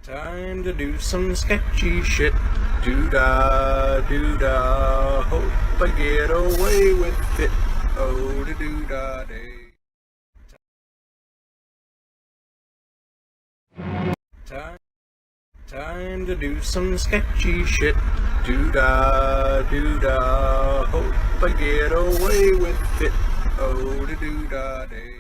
Time to do some sketchy shit. Doo-dah, doo-dah. Hope I get away with it. Oh, the doo-dah day. Time to do some sketchy shit. Doo-dah, doo-dah. Hope I get away with it. Oh, the doo-dah day.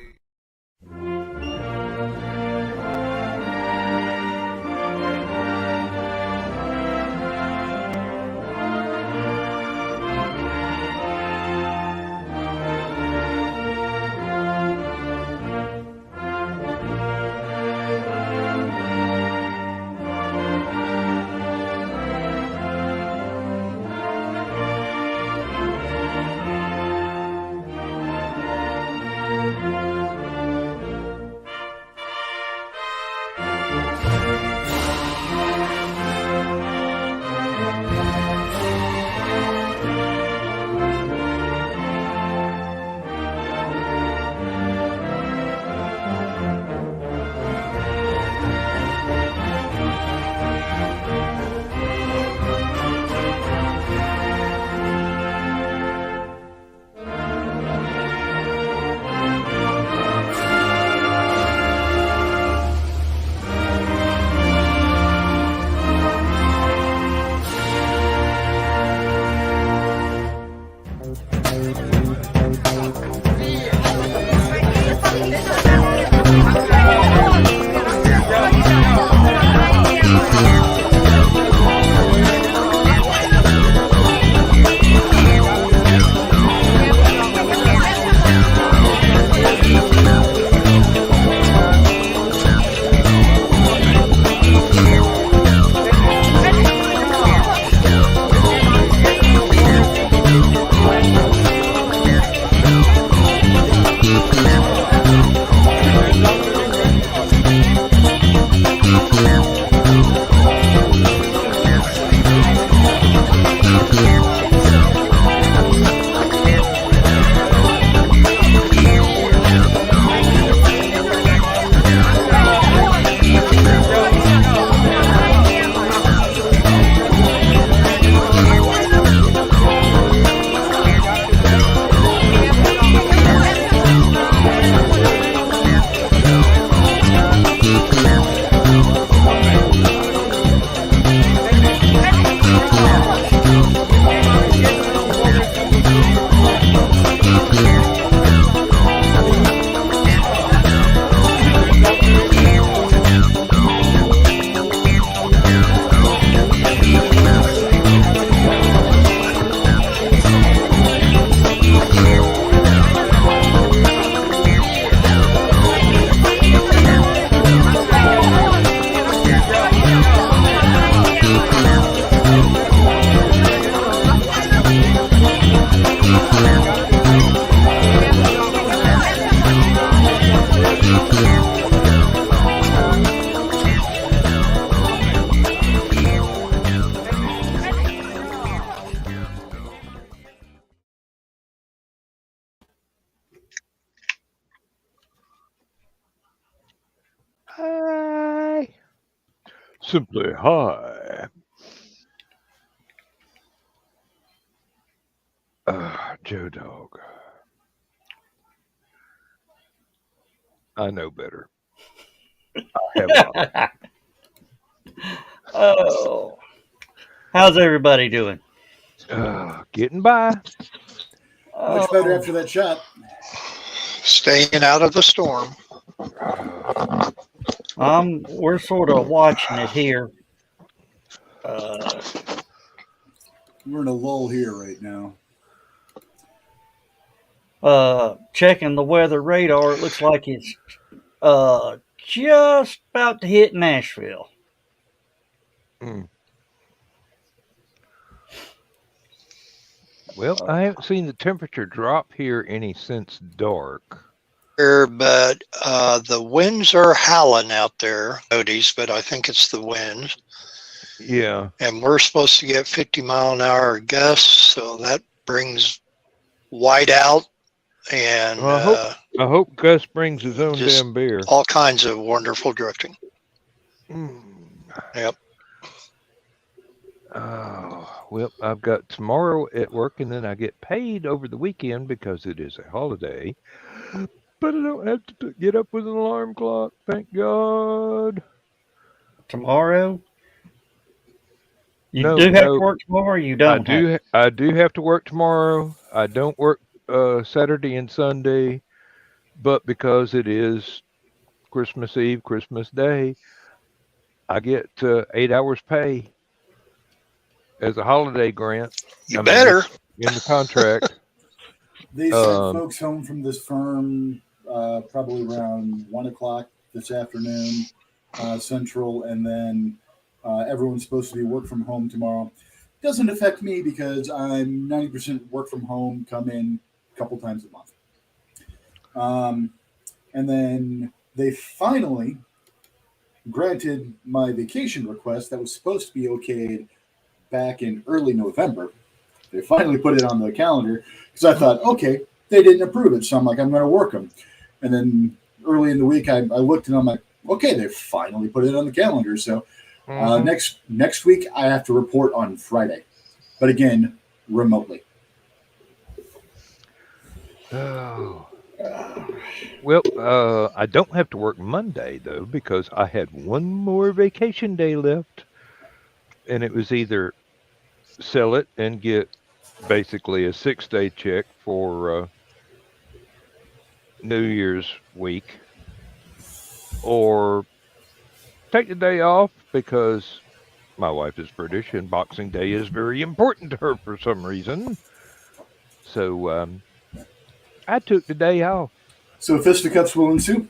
Hi. Simply hi. Joe Dog. I know better. I have not. Oh, how's everybody doing? Getting by. Much better after that shot. Staying out of the storm. We're sort of watching it here. We're in a lull here right now. Checking the weather radar, it looks like it's just about to hit Nashville. Well, I haven't seen the temperature drop here any since dark. But the winds are howling out there, notice, but I think it's the winds. Yeah. And we're supposed to get 50-mile-an-hour gusts, so that brings white out and I hope Gus brings his own damn beer. All kinds of wonderful drifting. Yep. Oh, well, I've got tomorrow at work, and then I get paid over the weekend because it is a holiday. But I don't have to get up with an alarm clock. Thank God. Tomorrow? You No, do have to no, work tomorrow, or you don't have? I do have to work tomorrow. I don't work Saturday and Sunday, but because it is Christmas Eve, Christmas Day, I get 8 hours pay as a holiday grant. You I mean, better. it's in the contract. They sent Um, folks home from this firm probably around 1 o'clock this afternoon, Central, and then everyone's supposed to be work from home tomorrow. Doesn't affect me because I'm 90% work from home, come in a couple times a month. And then they finally granted my vacation request that was supposed to be okayed back in early November. They finally put it on the calendar because I thought, okay, they didn't approve it. So I'm like, I'm going to work them. And then early in the week, I looked and I'm like, okay, they finally put it on the calendar. So next week, I have to report on Friday. But again, remotely. Oh. Well, I don't have to work Monday, though, because I had one more vacation day left. And it was either sell it and get basically a 6-day check for New Year's week, or take the day off because my wife is British and Boxing Day is very important to her for some reason. So I took the day off. So fisticuffs will ensue?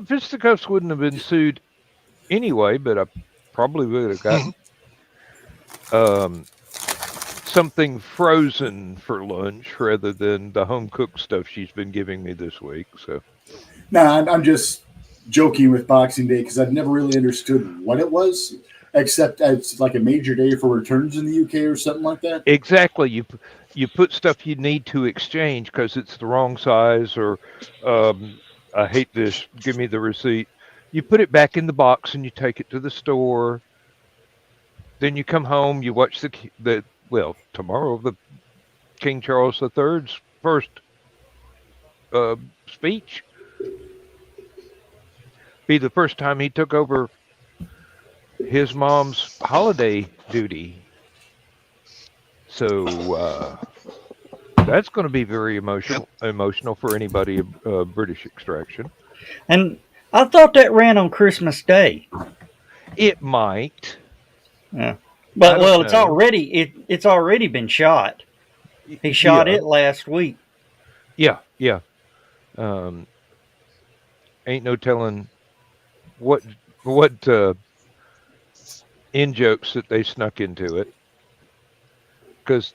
Fisticuffs wouldn't have been sued anyway, but I probably would have got something frozen for lunch rather than the home cooked stuff she's been giving me this week. So, No, I'm just joking with Boxing Day because I've never really understood what it was, except it's like a major day for returns in the UK or something like that. exactly, you put stuff you need to exchange because it's the wrong size, or I hate this. Give me the receipt. You put it back in the box and you take it to the store. Then you come home. You watch tomorrow the King Charles III's first speech. Be the first time he took over his mom's holiday duty. So that's going to be very emotional for anybody of British extraction. And I thought that ran on Christmas Day. It might. Yeah. But know. it's already been shot. He shot it last week. Yeah. Ain't no telling what in jokes that they snuck into it, because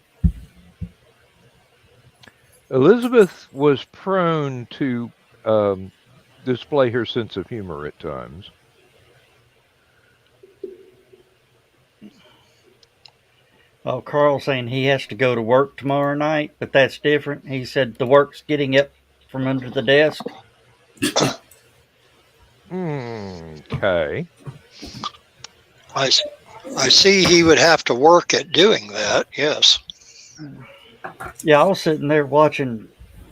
Elizabeth was prone to display her sense of humor at times. Oh, Carl's saying he has to go to work tomorrow night, but that's different. He said the work's getting up from under the desk. Okay. I see he would have to work at doing that. Yes. Yeah, I was sitting there watching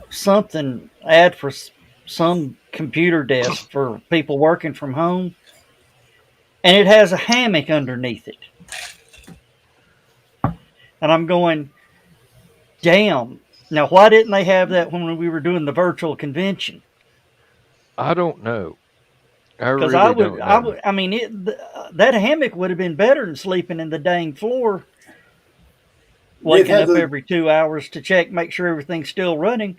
something ad for some computer desk for people working from home, and it has a hammock underneath it. And I'm going, damn. Now, why didn't they have that when we were doing the virtual convention? I don't know. Because I mean, that hammock would have been better than sleeping in the dang floor, waking up every 2 hours to make sure everything's still running.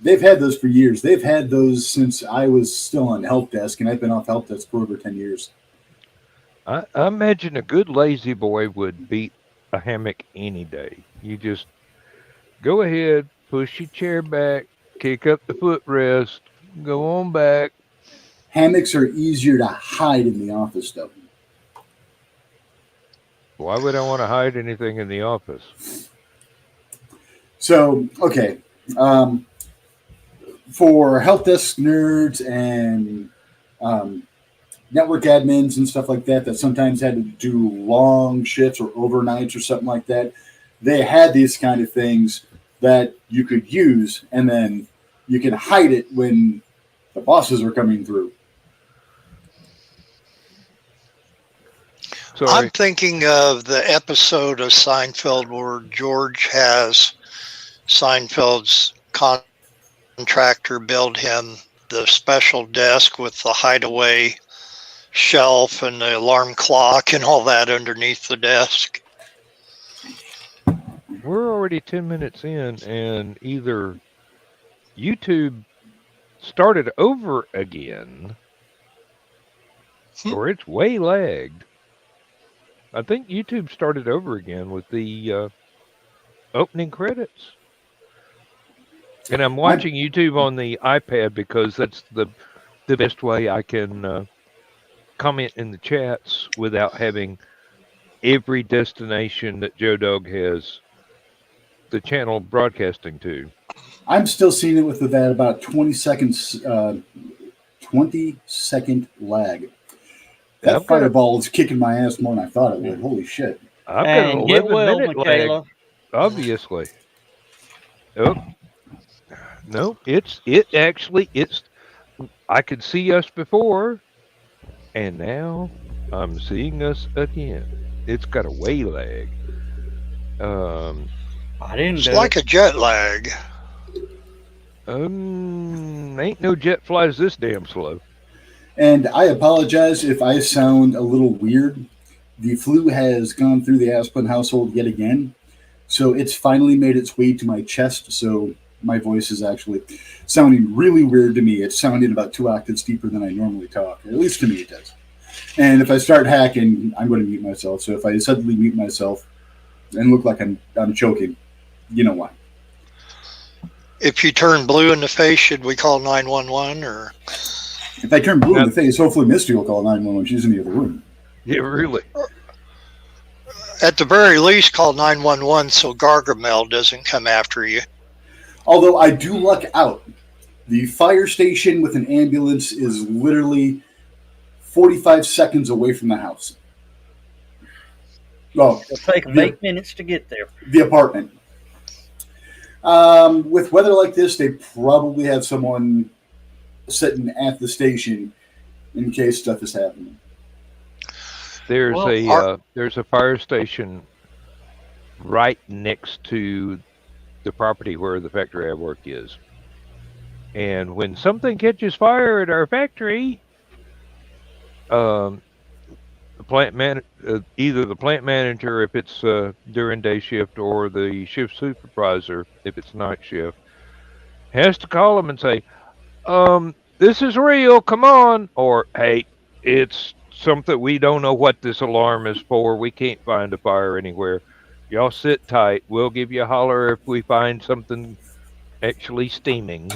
They've had those for years. They've had those since I was still on help desk, and I've been off help desk for over 10 years. I imagine a good lazy boy would beat a hammock any day. You just go ahead, push your chair back, kick up the footrest, go on back. Hammocks are easier to hide in the office, though. Why would I want to hide anything in the office? So, okay. For help desk nerds and network admins and stuff like that sometimes had to do long shifts or overnights or something like that. They had these kind of things that you could use, and then you can hide it when the bosses are coming through. Sorry. I'm thinking of the episode of Seinfeld where George has Seinfeld's contractor build him the special desk with the hideaway shelf and the alarm clock and all that underneath the desk. We're already 10 minutes in, and either YouTube started over again or it's way lagged. I think YouTube started over again with the opening credits. And I'm watching YouTube on the iPad because that's the best way I can comment in the chats without having every destination that Joe Dog has the channel broadcasting to. I'm still seeing it with that about 20 seconds, 20-second lag. That fireball is kicking my ass more than I thought it would. Holy shit. I've got an 11-minute Michaela. lag, obviously. Oh. No, it's I could see us before, and now I'm seeing us again. It's got a way lag. I didn't. It's like a jet lag. Ain't no jet flies this damn slow. And I apologize if I sound a little weird. The flu has gone through the Aspen household yet again, so it's finally made its way to my chest. So my voice is actually sounding really weird to me. It's sounding about 2 octaves deeper than I normally talk. At least to me it does. And if I start hacking, I'm going to mute myself. So if I suddenly mute myself and look like I'm choking, you know why. If you turn blue in the face, should we call 911 or? If I turn blue in the face, hopefully Misty will call 911. She's in the other room. Yeah, really. At the very least, call 911 so Gargamel doesn't come after you. Although I do luck out. The fire station with an ambulance is literally 45 seconds away from the house. Well, It'll take them 8 minutes to get there. The apartment. With weather like this, they probably have someone sitting at the station in case stuff is happening. There's a fire station right next to the property where the factory I work is. And when something catches fire at our factory, the either the plant manager, if it's during day shift, or the shift supervisor, if it's night shift, has to call them and say, this is real, come on. Or, hey, it's something, we don't know what this alarm is for. We can't find a fire anywhere. Y'all sit tight. We'll give you a holler if we find something actually steaming.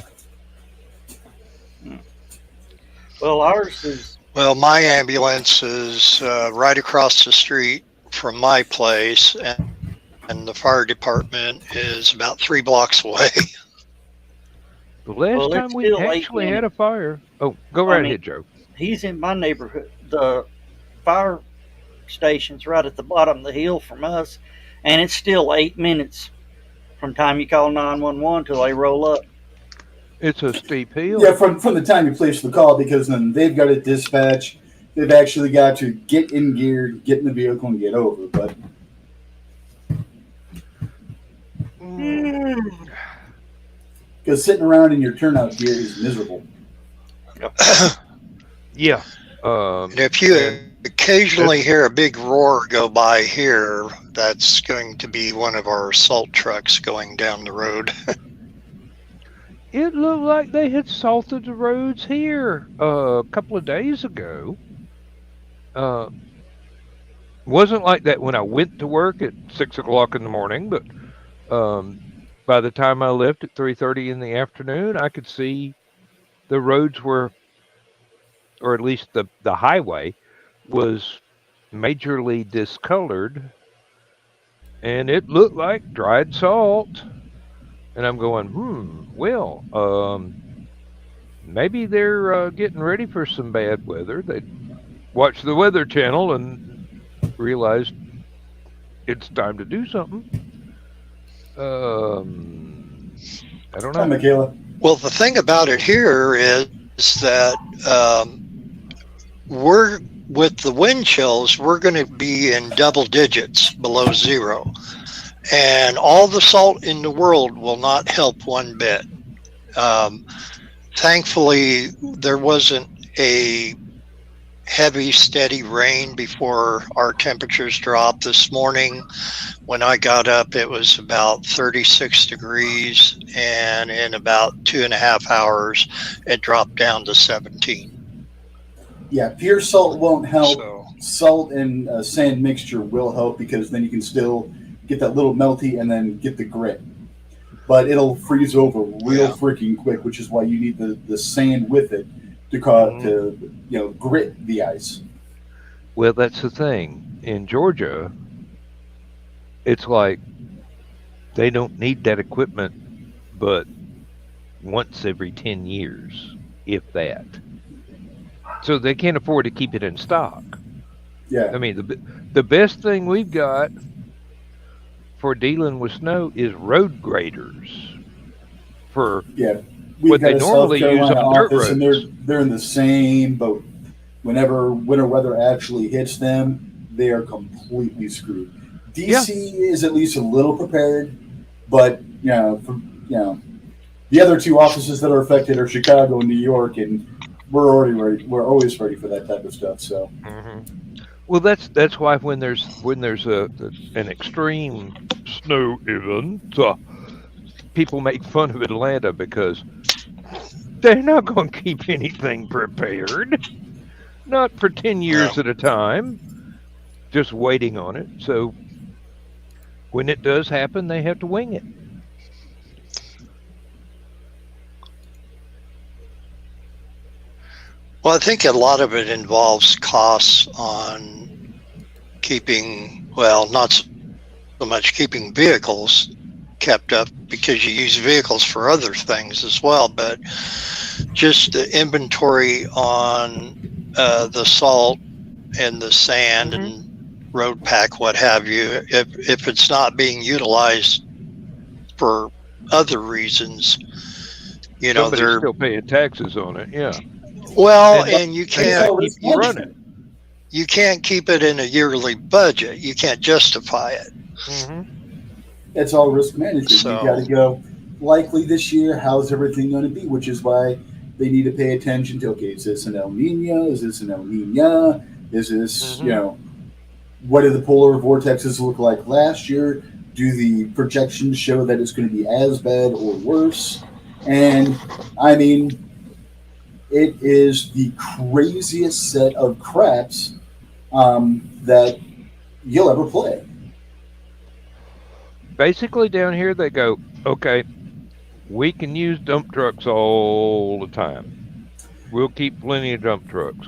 Well, ours is. Well, my ambulance is right across the street from my place, and the fire department is about 3 blocks away. The last time we actually had a fire. Oh, go right ahead, Joe. He's in my neighborhood. The fire station's right at the bottom of the hill from us, and it's still 8 minutes from time you call 911 till they roll up. It's a steep hill. Yeah, from the time you place the call, because then they've got to dispatch. They've actually got to get in gear, get in the vehicle, and get over. But because sitting around in your turnout gear is miserable. Yeah. And if you occasionally hear a big roar go by here, that's going to be one of our salt trucks going down the road. It looked like they had salted the roads here a couple of days ago. Wasn't like that when I went to work at 6 o'clock in the morning, but by the time I left at 3:30 in the afternoon, I could see the roads were, or at least the highway was majorly discolored, and it looked like dried salt. And I'm going, maybe they're getting ready for some bad weather. watched the Weather Channel and realized it's time to do something. I don't Hi, know. Michaela. Well, the thing about it here is that we're with the wind chills, we're going to be in double digits below zero, and all the salt in the world will not help one bit. Thankfully, there wasn't a heavy, steady rain before our temperatures dropped. This morning, when I got up, it was about 36 degrees, and in about 2.5 hours, it dropped down to 17. Yeah, pure salt won't help. So, Salt and sand mixture will help because then you can still get that little melty and then get the grit. But it'll freeze over real freaking quick, which is why you need the sand with it to grit the ice. Well, that's the thing. In Georgia, it's like they don't need that equipment but once every 10 years, if that. So they can't afford to keep it in stock. Yeah. I mean, the best thing we've got for dealing with snow is road graders for We've what got they a normally South use Carolina on dirt office, and roads. they're in the same boat. Whenever winter weather actually hits them, they are completely screwed. DC is at least a little prepared, but the other two offices that are affected are Chicago and New York, and we're already ready. We're always ready for that type of stuff. So, Well, that's why when there's an extreme snow event, people make fun of Atlanta because they're not going to keep anything prepared, not for 10 years at a time, just waiting on it. So when it does happen, they have to wing it. well, I think a lot of it involves costs on keeping, well, not so much keeping vehicles kept up because you use vehicles for other things as well, but just the inventory on the salt and the sand and road pack, what have you. If it's not being utilized for other reasons, Somebody's they're still paying taxes on it. Yeah. well, and you can't keep running. You can't keep it in a yearly budget. You can't justify it. it's all risk management. So- You got to go. Likely this year, how's everything going to be? Which is why they need to pay attention to. Okay, is this an El Nino? Is this an El Nina? Is this what did the polar vortexes look like last year? Do the projections show that it's going to be as bad or worse? And I mean, it is the craziest set of craps that you'll ever play. Basically, down here, they go, okay, we can use dump trucks all the time. We'll keep plenty of dump trucks.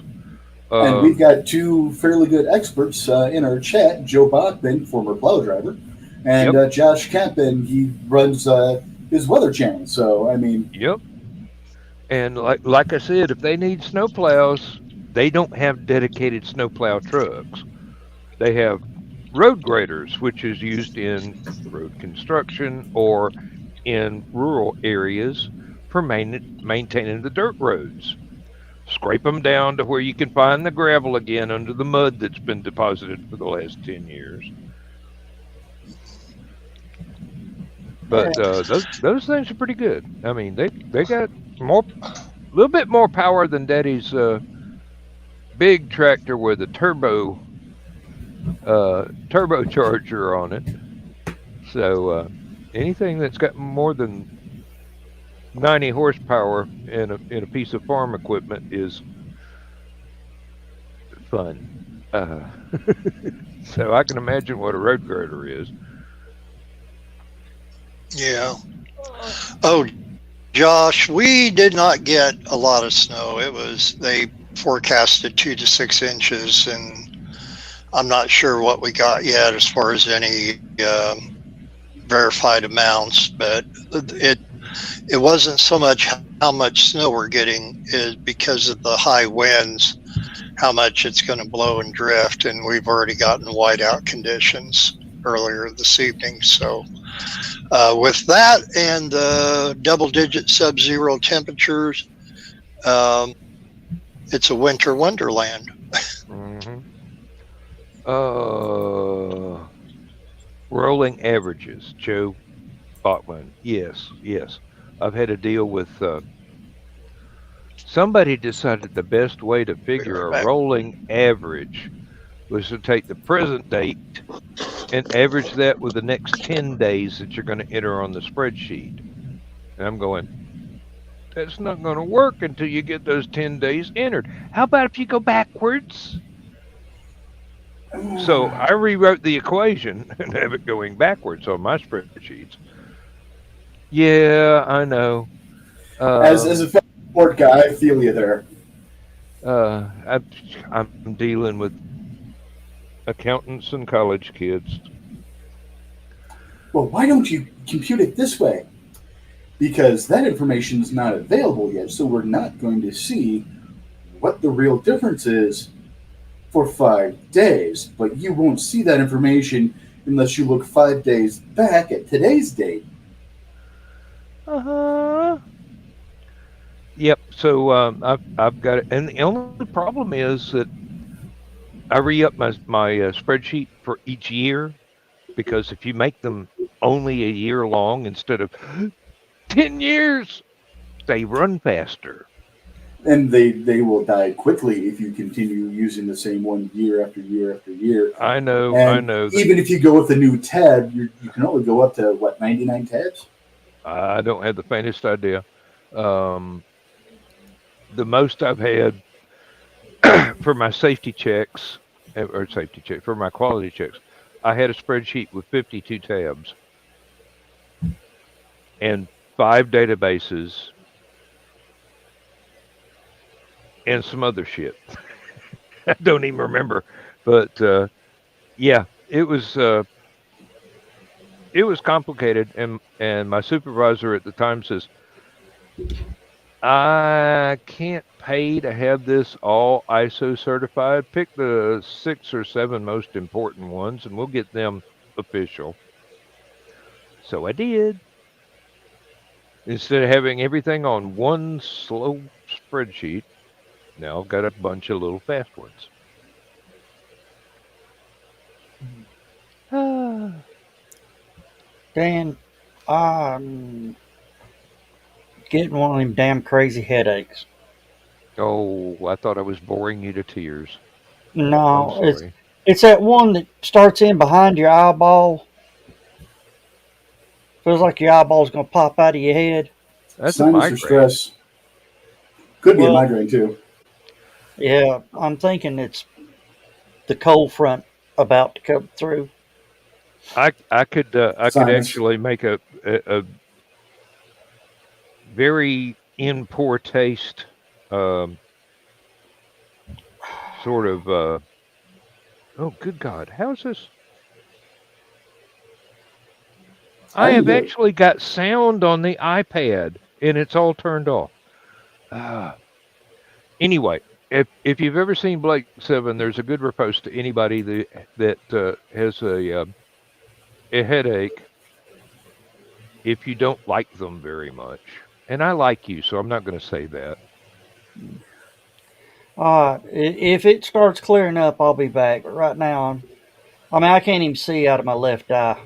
And we've got two fairly good experts in our chat, Joe Bachman, former plow driver, and Josh Kempen, he runs his weather channel. So, I mean... Yep. And like I said, if they need snow plows, they don't have dedicated snow plow trucks. They have road graders, which is used in road construction or in rural areas for maintaining the dirt roads. Scrape them down to where you can find the gravel again under the mud that's been deposited for the last 10 years. But those things are pretty good. I mean, they got a little bit more power than Daddy's big tractor with a turbocharger on it. So anything that's got more than 90 horsepower in a piece of farm equipment is fun. So I can imagine what a road grader is. Yeah. Oh, Josh, we did not get a lot of snow. They forecasted 2 to 6 inches, and I'm not sure what we got yet as far as any verified amounts, but it wasn't so much how much snow we're getting is because of the high winds how much it's going to blow and drift. And we've already gotten whiteout conditions earlier this evening. So with that and double-digit sub-zero temperatures, it's a winter wonderland. Mm-hmm. Rolling averages, Joe Bachman. Yes, yes. I've had to deal with somebody decided the best way to figure a rolling average was to take the present date and average that with the next 10 days that you're going to enter on the spreadsheet. And I'm going, that's not going to work until you get those 10 days entered. How about if you go backwards? So I rewrote the equation and have it going backwards on my spreadsheets. Yeah, I know. As a support guy, I feel you there. I'm dealing with accountants and college kids. Well, why don't you compute it this way? Because that information is not available yet, so we're not going to see what the real difference is for 5 days. But you won't see that information unless you look 5 days back at today's date. Uh-huh. Yep. So I've got it, and the only problem is that I re-up my spreadsheet for each year, because if you make them only a year long instead of 10 years, they run faster. And they will die quickly if you continue using the same one year after year after year. I know. And I know. Even if you go with a new tab, you can only go up to, 99 tabs? I don't have the faintest idea. The most I've had for my safety checks, for my quality checks, I had a spreadsheet with 52 tabs and 5 databases and some other shit. I don't even remember, but yeah, it was complicated, and my supervisor at the time says, I can't pay to have this all ISO certified. Pick the 6 or 7 most important ones and we'll get them official. So I did. Instead of having everything on one slow spreadsheet, now I've got a bunch of little fast ones. Dan, I'm getting one of them damn crazy headaches. Oh, I thought I was boring you to tears. No, I'm sorry. it's that one that starts in behind your eyeball. Feels like your eyeball's going to pop out of your head. That's a Sinus migraine. or stress. Could be a migraine too. Yeah, I'm thinking it's the cold front about to come through. I could Sinus. actually make a very in poor taste sort of oh good God, how's this? I have actually got sound on the iPad and it's all turned off. Anyway, if you've ever seen Blake 7, there's a good riposte to anybody that has a headache if you don't like them very much. And I like you, so I'm not going to say that. If it starts clearing up, I'll be back. But right now, I can't even see out of my left eye.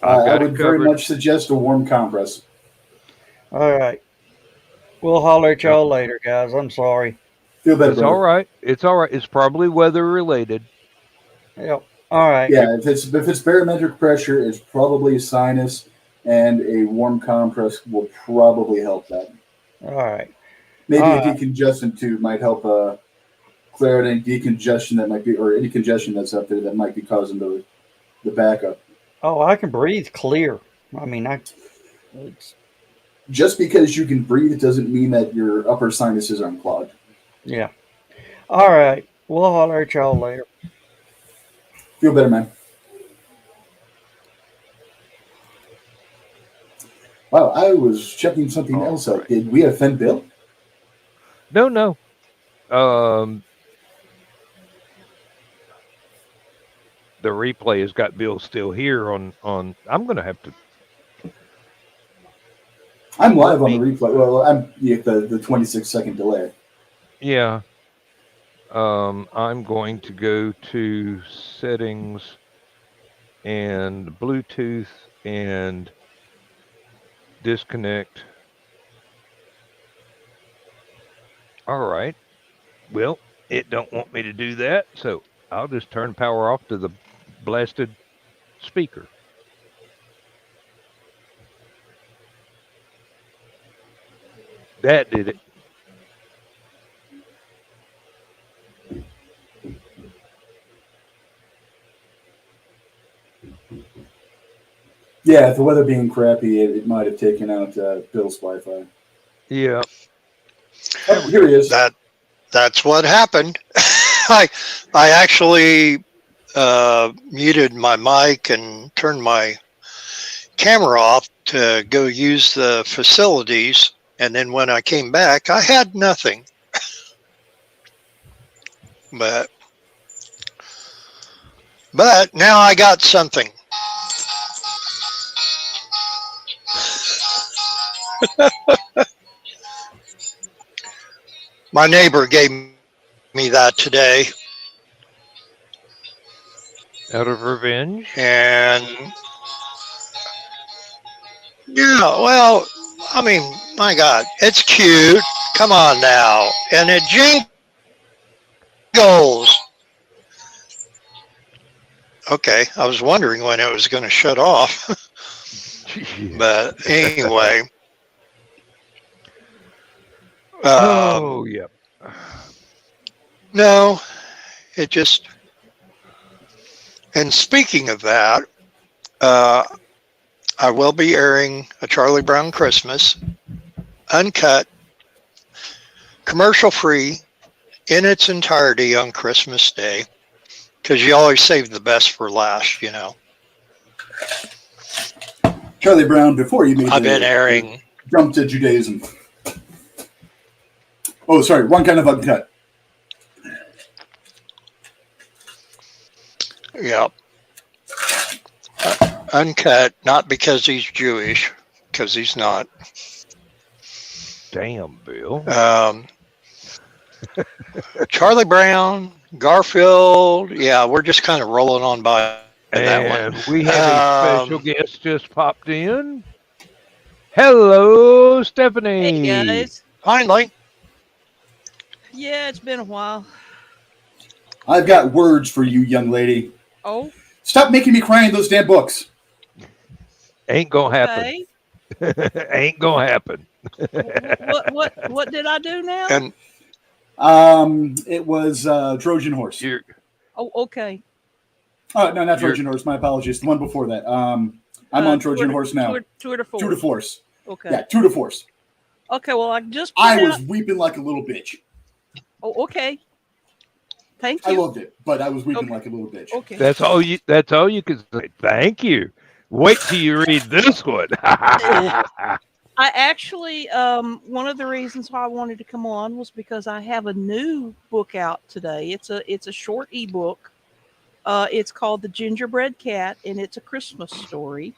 I would very much suggest a warm compress. All right. We'll holler at y'all later, guys. I'm sorry. Feel better, It's brother. all right. It's all right. It's probably weather related. Yep. All right. Yeah, if it's barometric pressure, it's probably sinus, and a warm compress will probably help that. All right. Maybe a decongestant too might help clear any decongestion that might be, or any congestion that's up there that might be causing the backup. Oh, I can breathe clear. I mean, just because you can breathe doesn't mean that your upper sinuses are unclogged. Yeah. All right. We'll holler at y'all later. Feel better, man. Wow, I was checking something else out. Did we offend Bill? No. the replay has got Bill still here on. I'm going to have to. I'm live on the replay. Well, I'm the 26-second delay. Yeah. I'm going to go to settings and Bluetooth and disconnect. All right. Well, it don't want me to do that, so I'll just turn power off to the blasted speaker. That did it. Yeah, the weather being crappy, it might have taken out Bill's Wi-Fi. Yeah. Oh, here he is. That's what happened. I actually muted my mic and turned my camera off to go use the facilities, and then when I came back, I had nothing. But now I got something. My neighbor gave me that today. Out of revenge? And yeah, well, I mean, my God, it's cute. Come on now. And it jingles. Okay, I was wondering when it was going to shut off. But anyway. Oh, yeah. No, it just. And speaking of that, I will be airing A Charlie Brown Christmas, uncut, commercial-free, in its entirety on Christmas Day, because you always save the best for last, you know. Charlie Brown, before you made I've been airing. Jump to Judaism. Oh, sorry, one kind of uncut. Yeah. Uncut, not because he's Jewish, because he's not. Damn, Bill. Charlie Brown, Garfield, yeah, we're just kind of rolling on by that one. And we have a special guest just popped in. Hello, Stephanie. Hey, guys. Finally. Yeah, it's been a while. I've got words for you, young lady. Oh, Stop making me cry in those damn books. Ain't gonna happen. okay. Ain't gonna happen. What did I do now? And It was Trojan Horse. Oh, okay. Oh, no, not Trojan Horse. My apologies. The one before that. I'm on Trojan Horse now. Tour de Force. Tour de Force. Okay. Yeah, Tour de Force. Okay, well, I just I put was out- weeping like a little bitch. Oh, okay. Thank I you. loved it, but I was weeping Okay. like a little bitch. Okay. That's all you can say. Thank you. Wait till you read this one. I actually, one of the reasons why I wanted to come on was because I have a new book out today. It's a short ebook. It's called The Gingerbread Cat, and it's a Christmas story.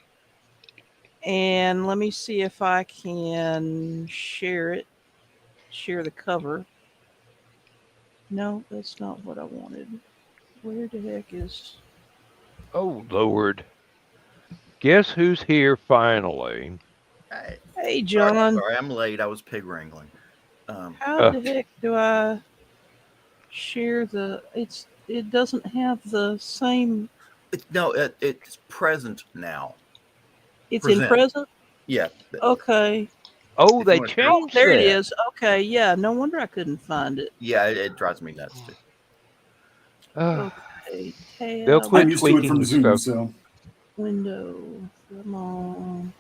And let me see if I can share it. Share the cover. No, that's not what I wanted. Where the heck is... Oh, Lord. Guess who's here finally? Hey, John. Sorry, I'm late. I was pig wrangling. How the heck do I share the... It doesn't have the same... It's present now. It's Present. in present? Yeah. Okay. Oh, If they you want to- changed There it that. is. Okay, yeah. No wonder I couldn't find it. Yeah, it drives me nuts too. Ah, Okay, tab, They'll quit I'm used to it tweaking from the Zoom, stuff. so window. Come on.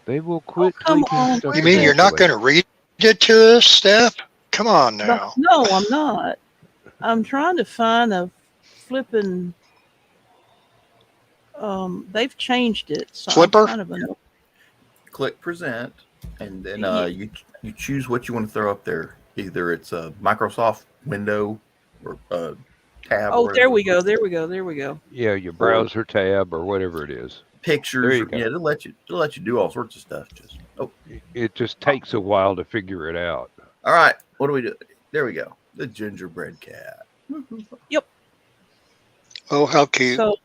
They will quit come tweaking on. stuff. you mean you're not eventually. going to read it to us, Steph? Come on now. No, I'm not. I'm trying to find a flipping. They've changed it. So I'm Flipper? kind of a- Click present, and then Yeah. you choose what you want to throw up there. Either it's a Microsoft window or tab. Oh, or there whatever. we go. There we go. There we go. Yeah, your browser tab or whatever it is. Pictures. There you go. Yeah, it'll let you do all sorts of stuff. Just It just takes a while to figure it out. all right. What do we do? There we go. The gingerbread cat. Oh, how cute. So,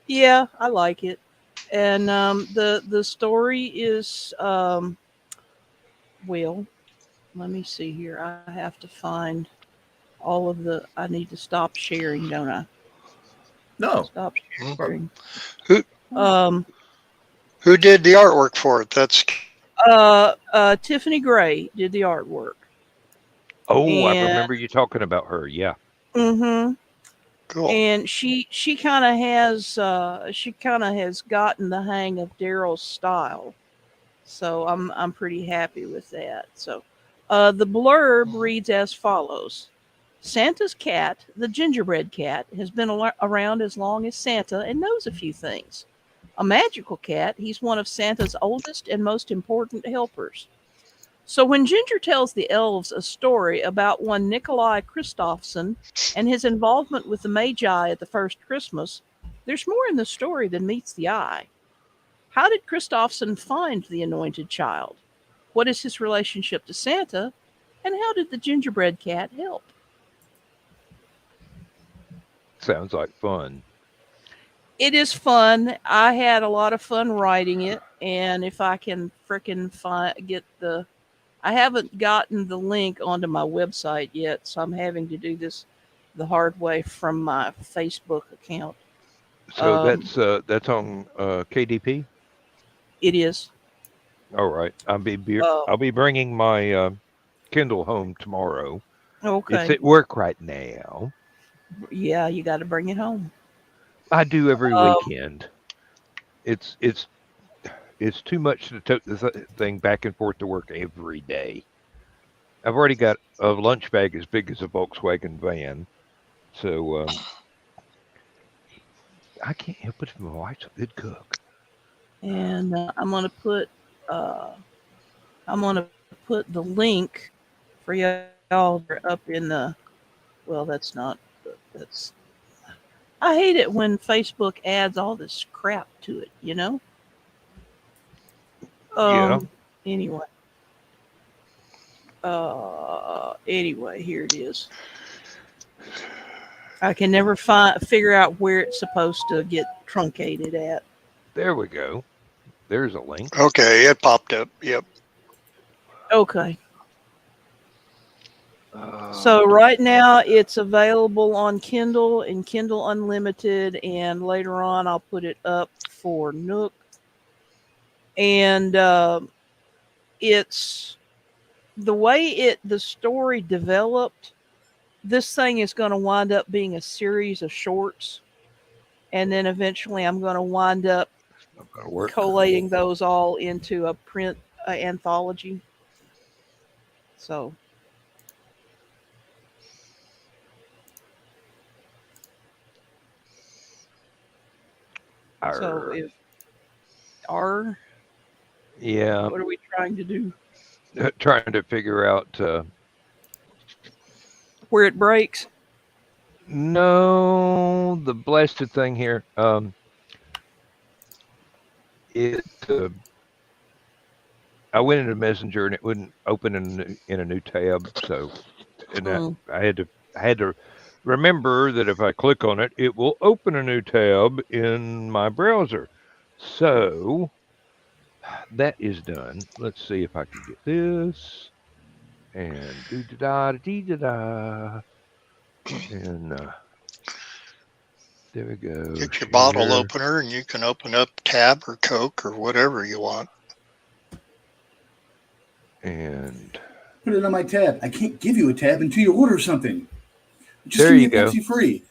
yeah, I like it. And the story is well, let me see here. I have to find all of the. I need to stop sharing, don't I? No. Stop sharing. Who- Um. Who did the artwork for it? That's Tiffany Gray did the artwork. Oh, I And- remember you talking about her. Yeah. Mm-hmm. cool. And she kind of has gotten the hang of Daryl's style, so I'm pretty happy with that. So, the blurb reads as follows: Santa's cat, the gingerbread cat, has been around as long as Santa and knows a few things. A magical cat, he's one of Santa's oldest and most important helpers. So when Ginger tells the elves a story about one Nikolai Christophson and his involvement with the Magi at the first Christmas, there's more in the story than meets the eye. How did Christophson find the anointed child? What is his relationship to Santa? And how did the gingerbread cat help? Sounds like fun. It is fun. I had a lot of fun writing it, and if I can frickin' get the, I haven't gotten the link onto my website yet, so I'm having to do this the hard way from my Facebook account. So that's on KDP. It is. All right. I'll be bringing my Kindle home tomorrow. Okay. It's at work right now. Yeah, you got to bring it home. I do every weekend. It's too much to tote this thing back and forth to work every day. I've already got a lunch bag as big as a Volkswagen van, so I can't help it if my wife's a good cook. And I'm gonna put the link for y'all up in the. Well, that's not. That's. I hate it when Facebook adds all this crap to it. You know. Yeah. Anyway. Anyway, here it is. I can never figure out where it's supposed to get truncated at. There we go. There's a link. Okay, it popped up. Yep. Okay. So right now it's available on Kindle and Kindle Unlimited, and later on I'll put it up for Nook. And it's the way the story developed. This thing is going to wind up being a series of shorts, and then eventually I'm going to wind up collating those all into a print anthology. So. So if yeah, what are we trying to do? Trying to figure out Where it breaks? No, the blasted thing here. I went into Messenger and it wouldn't open in a new tab. So, and I had to remember that if I click on it, it will open a new tab in my browser. So that is done. Let's see if I can get this. And do-da-da-dee-da-da. And there we go. Get your bottle opener and you can open up Tab or Coke or whatever you want. And put it on my tab. I can't give you a tab until you order something. Just there give me you a go. Pepsi free.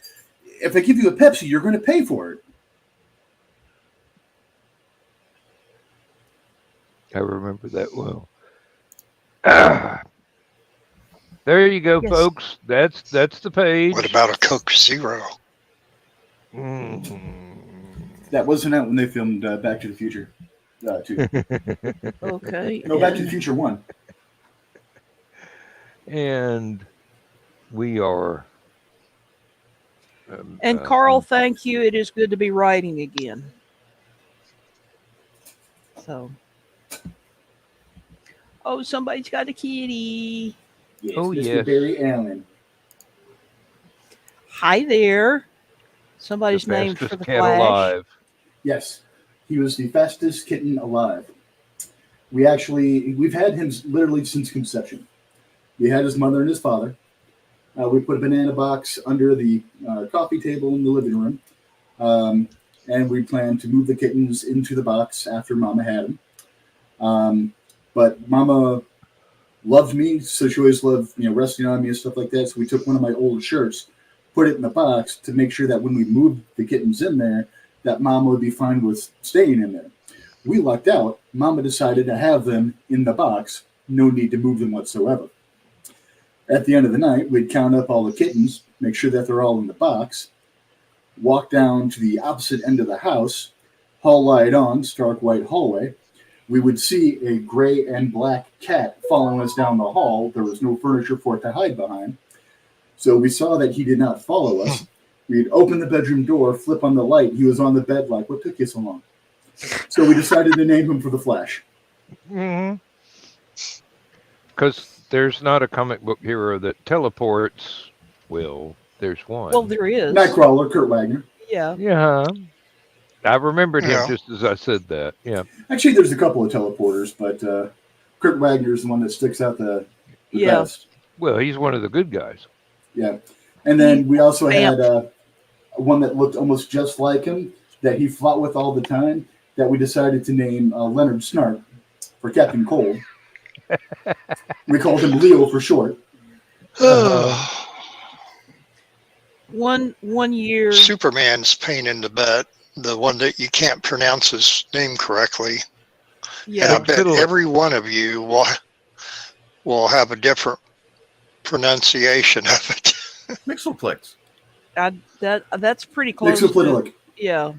If I give you a Pepsi, you're going to pay for it. I remember that well. There you go, Yes. folks. That's the page. What about a Coke Zero? That wasn't out when they filmed Back to the Future 2. Okay. No, Back to the Future 1. And we are And Carl, thank you. It is good to be writing again. So, oh, somebody's got a kitty. Yes, Oh, Mr. yes. Barry Allen. Hi there. the Somebody's named for fastest the cat Flash. alive. Yes, he was the fastest kitten alive. We've had him literally since conception. We had his mother and his father. We put a banana box under the coffee table in the living room. And we planned to move the kittens into the box after Mama had them. But Mama loved me, so she always loved, resting on me and stuff like that. So we took one of my old shirts, put it in the box to make sure that when we moved the kittens in there, that Mama would be fine with staying in there. We lucked out. Mama decided to have them in the box. No need to move them whatsoever. At the end of the night, we'd count up all the kittens, make sure that they're all in the box, walk down to the opposite end of the house, hall light on, stark white hallway. We would see a gray and black cat following us down the hall. There was no furniture for it to hide behind. So we saw that he did not follow us. We'd open the bedroom door, flip on the light. He was on the bed like, what took you so long? So we decided to name him for the Flash. Because there's not a comic book hero that teleports. Well, there's one. Well, there is. Nightcrawler, Kurt Wagner. Yeah. Yeah. I remembered him Yeah. just as I said that. Yeah. Actually, there's a couple of teleporters, but Kurt Wagner is the one that sticks out the Yeah. best. Well, he's one of the good guys. Yeah. And then we also had one that looked almost just like him that he fought with all the time that we decided to name Leonard Snark for Captain Cold. We called him Leo for short. One year. Superman's pain in the butt, the one that you can't pronounce his name correctly. Yeah. And I bet every one of you will have a different pronunciation of it. Mixoplex. That's pretty close. Mixoplitilic. Yeah.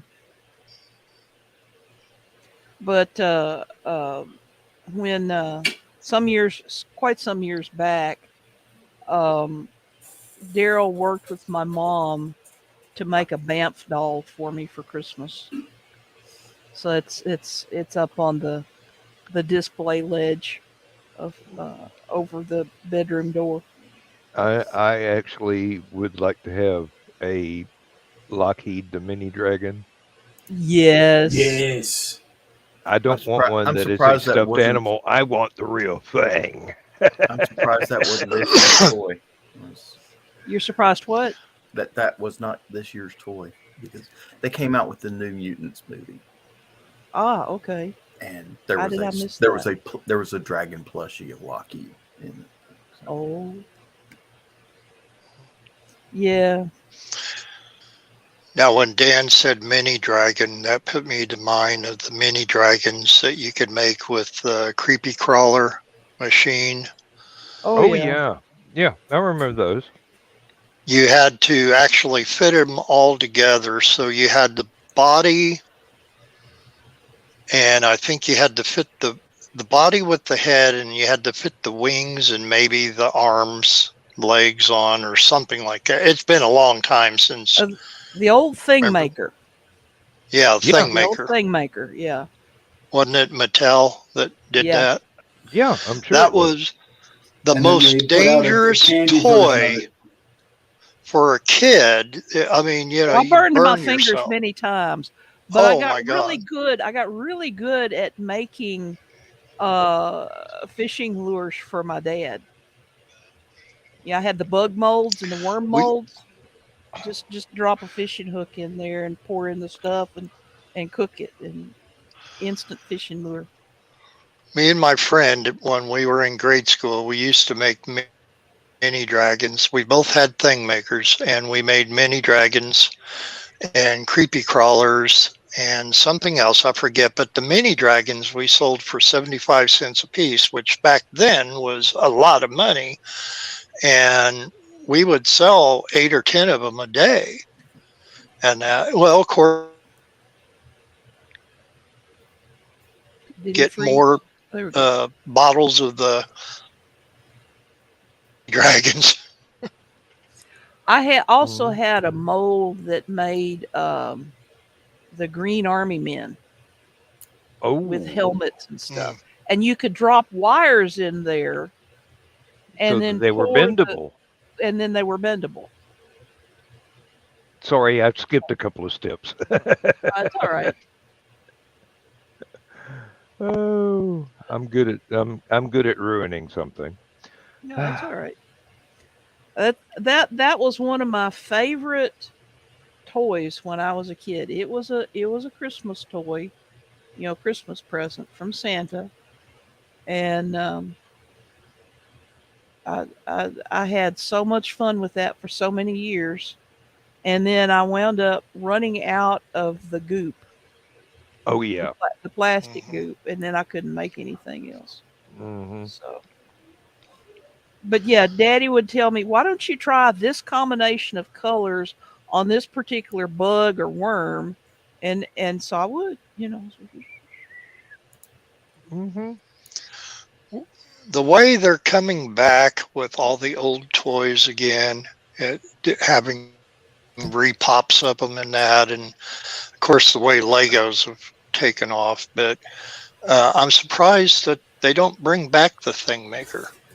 But when quite some years back, Daryl worked with my mom to make a Banff doll for me for Christmas. So it's up on the display ledge of over the bedroom door. I actually would like to have a Lockheed the mini dragon. Yes. Yes. I don't want one I'm that is a surprised that stuffed wasn't- animal. I want the real thing. I'm surprised that wasn't this year's toy. You're surprised what? That was not this year's toy because they came out with the New Mutants movie, Ah, okay. and there How was did I miss there that? was a dragon plushie of Lockheed in it. So, Oh. Yeah. Now, when Dan said mini dragon, that put me to mind of the mini dragons that you could make with the creepy crawler machine. Oh yeah. Yeah, I remember those. You had to actually fit them all together. So you had the body, and I think you had to fit the body with the head, and you had to fit the wings and maybe the arms, legs on, or something like that. It's been a long time since. The old thing maker. Yeah, Yeah. thing The old maker. thing maker. Yeah. Wasn't it Mattel that did Yeah. that? Yeah, I'm sure. That it was. was the And then most they put out a dangerous candy version of toy it. for a kid. I mean, you know, I you burned my burn fingers yourself. many times, but Oh, I got my God. really good. I got really good at making fishing lures for my dad. Yeah, I had the bug molds and the worm molds. Just drop a fishing hook in there and pour in the stuff and cook it, and instant fishing lure. Me and my friend, when we were in grade school, we used to make mini dragons. We both had thing makers, and we made mini dragons and creepy crawlers and something else, I forget. But the mini dragons we sold for 75 cents a piece, which back then was a lot of money. And we would sell 8 or 10 of them a day. And well, of course, Did he get freeze? more There we go. bottles of the dragons. I had also Mhm. had a mold that made the Green Army men with Oh, helmets and Mm. stuff, and you could drop wires in there, so and then they were pour bendable. and then they were bendable. Sorry, I skipped a couple of steps. It's all right. Oh, I'm good at ruining something. No, it's all right. That was one of my favorite toys when I was a kid. It was a Christmas toy, Christmas present from Santa, and I had so much fun with that for so many years, and then I wound up running out of the goop, Oh yeah. the plastic Mhm. goop, and then I couldn't make anything else. Hmm. So, but yeah, Daddy would tell me, "Why don't you try this combination of colors on this particular bug or worm?" And so I would. Hmm. The way they're coming back with all the old toys again, having repops of them and that, and of course the way Legos have taken off. But I'm surprised that they don't bring back the Thing Maker,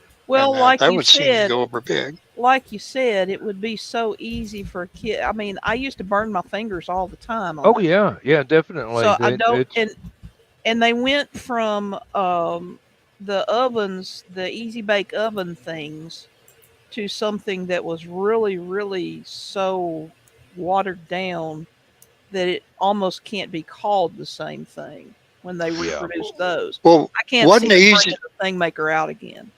and Well, that would seem to go over big. like you said, it would be so easy for a kid. I mean, I used to burn my fingers all the time on Oh those yeah, things. yeah, definitely. So I That don't, it's and they went from the ovens, the easy bake oven things, to something that was really, really so watered down that it almost can't be called the same thing when they yeah. reproduce those. Well, I can't see wasn't the them easy bringing the thing maker out again.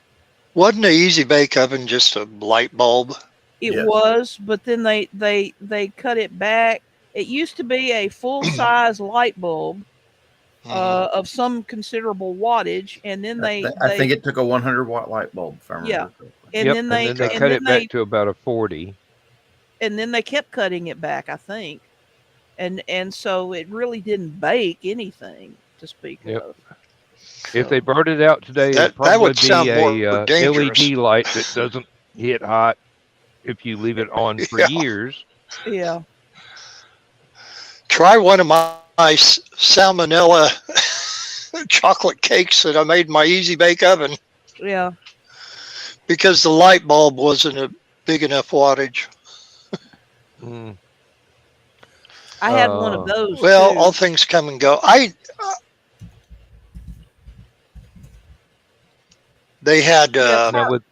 wasn't the Easy Bake Oven just a light bulb? It Yes. was, but then they cut it back. It used to be a full size light bulb Mhm. of some considerable wattage, and then I think it took a 100-watt light bulb, if I yeah, remember correctly. and Yep. then And they then they and cut then it back they to about a 40. and then they kept cutting it back, I think, and so it really didn't bake anything to speak Yep. of. If they So brought it out today, it'd That probably would sound be more a dangerous. LED light that doesn't hit hot if you leave it on for Yeah. years. yeah, Try one of my salmonella chocolate cakes that I made in my Easy Bake Oven yeah. because the light bulb wasn't a big enough wattage. Mm. I had one of Uh, those Well, all too. things come and go. They had Yeah, now with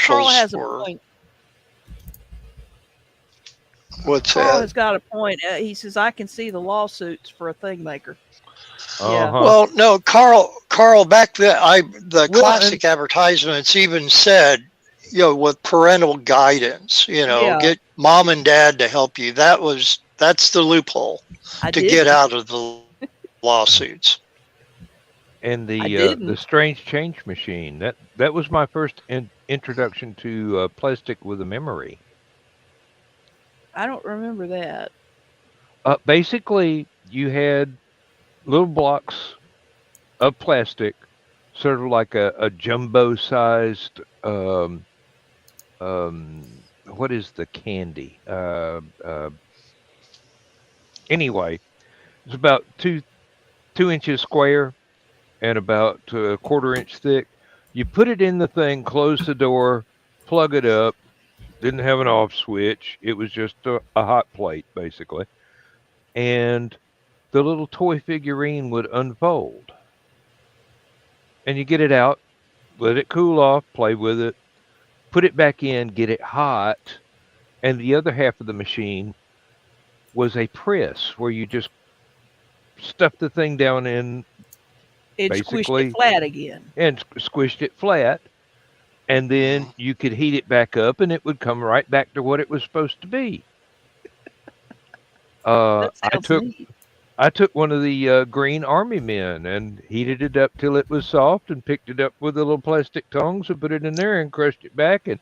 Carl commercials has a for point. what's Carl that? has got a point. He says I can see the lawsuits for a thing maker. Yeah. uh-huh. Well, no, Carl, back then, the Well, and classic advertisements even said, with parental guidance, Yeah, get mom and dad to help you. That's the loophole I to get didn't. out of the lawsuits. I the didn't. strange change machine that was my first introduction to plastic with a memory. I don't remember that. Basically, you had little blocks of plastic, sort of like a jumbo sized what is the candy? Anyway, it's about 2 inches square and about a quarter inch thick. You put it in the thing, close the door, plug it up. Didn't have an off switch. It was just a hot plate, basically. And the little toy figurine would unfold. And you get it out, let it cool off, play with it, put it back in, get it hot. And the other half of the machine was a press where you just stuff the thing down in It squished it basically flat again. and squished it flat. And then Mhm. you could heat it back up and it would come right back to what it was supposed to be. Uh, That I sounds took neat. I took one of the green army men and heated it up till it was soft and picked it up with the little plastic tongs and put it in there and crushed it back and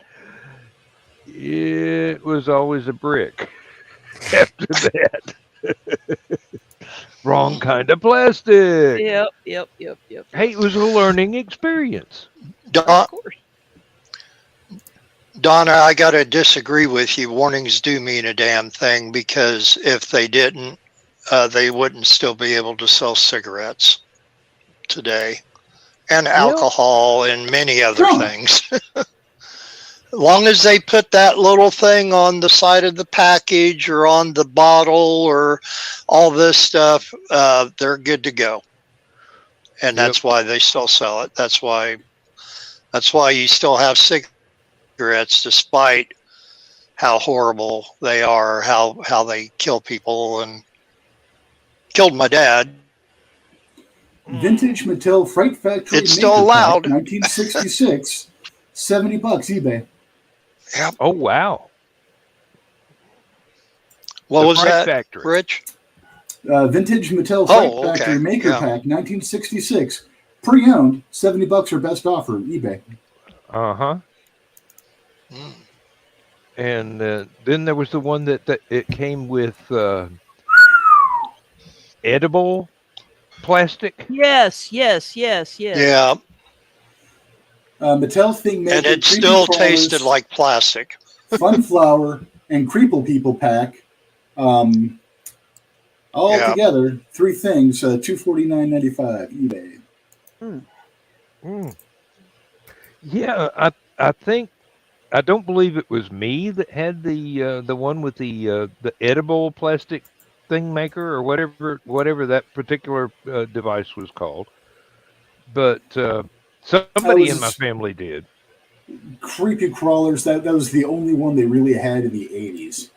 it was always a brick after that. Wrong kind of plastic. Yep. Hey, it was a learning experience. Of Don, course. Donna, I got to disagree with you. Warnings do mean a damn thing, because if they didn't, they wouldn't still be able to sell cigarettes today, and alcohol and many other things. As long as they put that little thing on the side of the package or on the bottle or all this stuff, they're good to go. And that's why they still sell it. That's why you still have cigarettes, despite how horrible they are, how they kill people and killed my dad. Vintage Mattel Fright Factory. It's still allowed. 1966, $70 eBay. Yep. Oh wow! What was that, Factory. Rich? Vintage Mattel Fright Factory Maker Pack, 1966, pre-owned, $70 or best offer, eBay. And then there was the one that it came with edible plastic. Yes. Yeah. Mattel thing made And it still tasted like plastic. Funflower and Creeple People pack. All together, three things, $249.95 eBay. Yeah, I think, I don't believe it was me that had the one with the edible plastic thing maker or whatever that particular device was called, but somebody in my family did. Creepy Crawlers, that was the only one they really had in the 80s.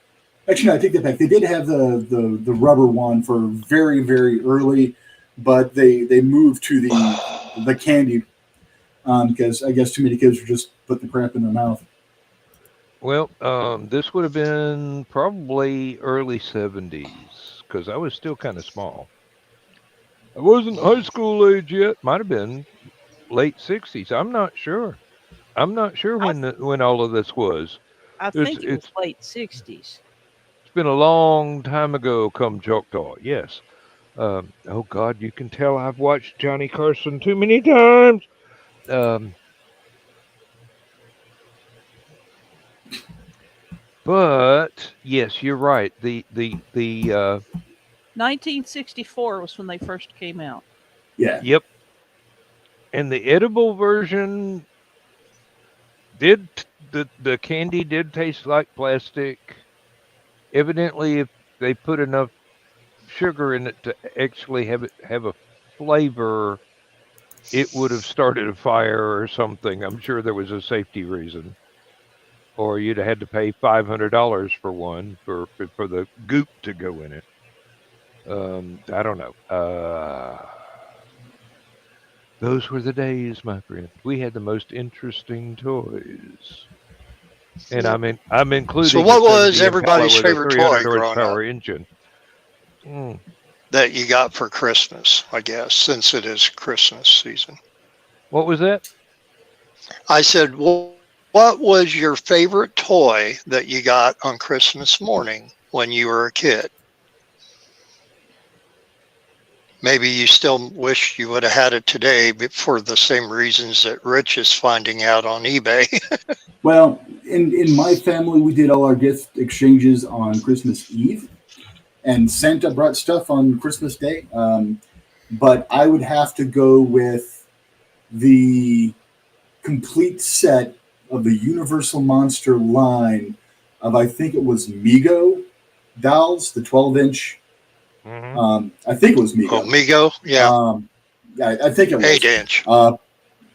Actually, no, I take that back. They did have the rubber one for very, very early, but they moved to the candy because I guess too many kids were just putting the crap in their mouth. Well, this would have been probably early 70s because I was still kind of small. I wasn't high school age yet. Might have been late 60s. I'm not sure. When all of this was. I think it was late 60s. It's been a long time ago come Choctaw, yes. Oh, God, you can tell I've watched Johnny Carson too many times. But, yes, you're right. The 1964 was when they first came out. Yeah. Yep. And the edible version the candy did taste like plastic. Evidently, if they put enough sugar in it to actually have a flavor, it would have started a fire or something. I'm sure there was a safety reason. Or you'd have had to pay $500 for one for the goop to go in it. I don't know. Those were the days, my friend. We had the most interesting toys. And I'm including. So what was everybody's favorite toy growing up? Engine. That you got for Christmas, I guess, since it is Christmas season. What was that? I said, well, what was your favorite toy that you got on Christmas morning when you were a kid? Maybe you still wish you would have had it today, but for the same reasons that Rich is finding out on eBay. Well, in my family, we did all our gift exchanges on Christmas Eve, and Santa brought stuff on Christmas Day. But I would have to go with the complete set of the Universal Monster line of, I think it was Mego dolls, the 12-inch. Mm-hmm. I think it was Mego. Oh, Mego, yeah. I think it was 8-inch.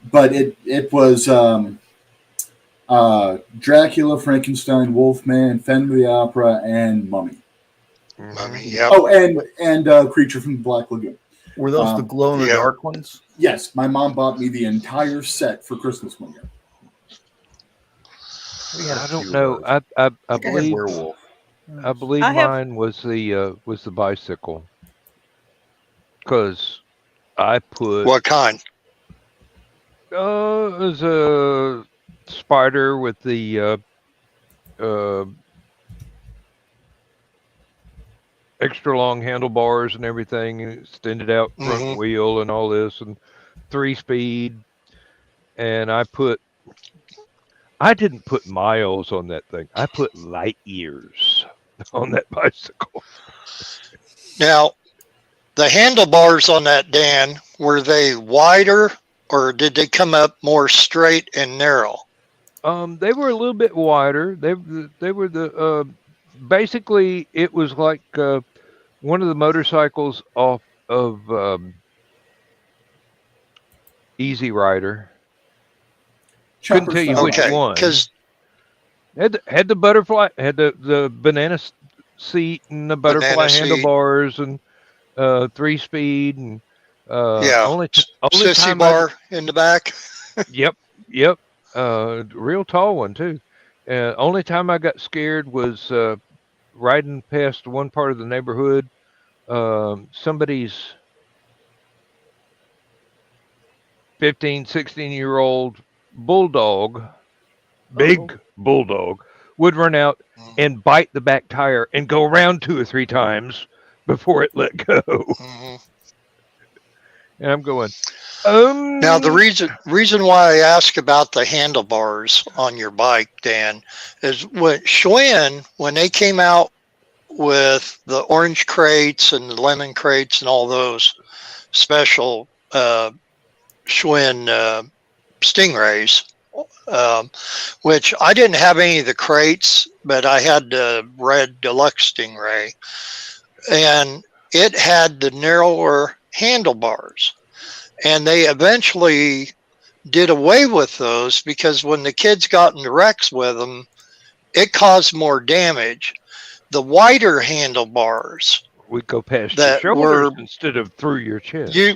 But it was Dracula, Frankenstein, Wolfman, Phantom of the Opera, and Mummy. Mummy, yeah. Oh, and Creature from the Black Lagoon. Were those the glow-in-the-dark ones? Yes, my mom bought me the entire set for Christmas one year. I don't know. I believe werewolf. I believe mine was the bicycle, because I put What kind? it was a spider with the extra long handlebars and everything, and extended out front wheel and all this, and 3-speed. And I put I didn't put miles on that thing. I put light years on that bicycle. Now, the handlebars on that, Dan, were they wider or did they come up more straight and narrow? They were a little bit wider. They were basically it was like one of the motorcycles off of Easy Rider. Couldn't Chopper tell you style which bike. Okay, one. because Had the butterfly, had the banana seat and the butterfly banana seat, handlebars and 3 speed and yeah, only sissy time I bar in the back. yep, yep, real tall one too. Only time I got scared was riding past one part of the neighborhood. Somebody's 15, 16-year-old bulldog, big bulldog, would run out and bite the back tire and go around 2 or 3 times before it let go. Mhm. And I'm going, Now, the reason why I ask about the handlebars on your bike, Dan, is when Schwinn, when they came out with the orange crates and the lemon crates and all those special Schwinn Stingrays, which I didn't have any of the crates, but I had the red deluxe Stingray, and it had the narrower handlebars. And they eventually did away with those because when the kids got into wrecks with them, it caused more damage. The wider handlebars we go past your that shoulders were instead of through your chest. you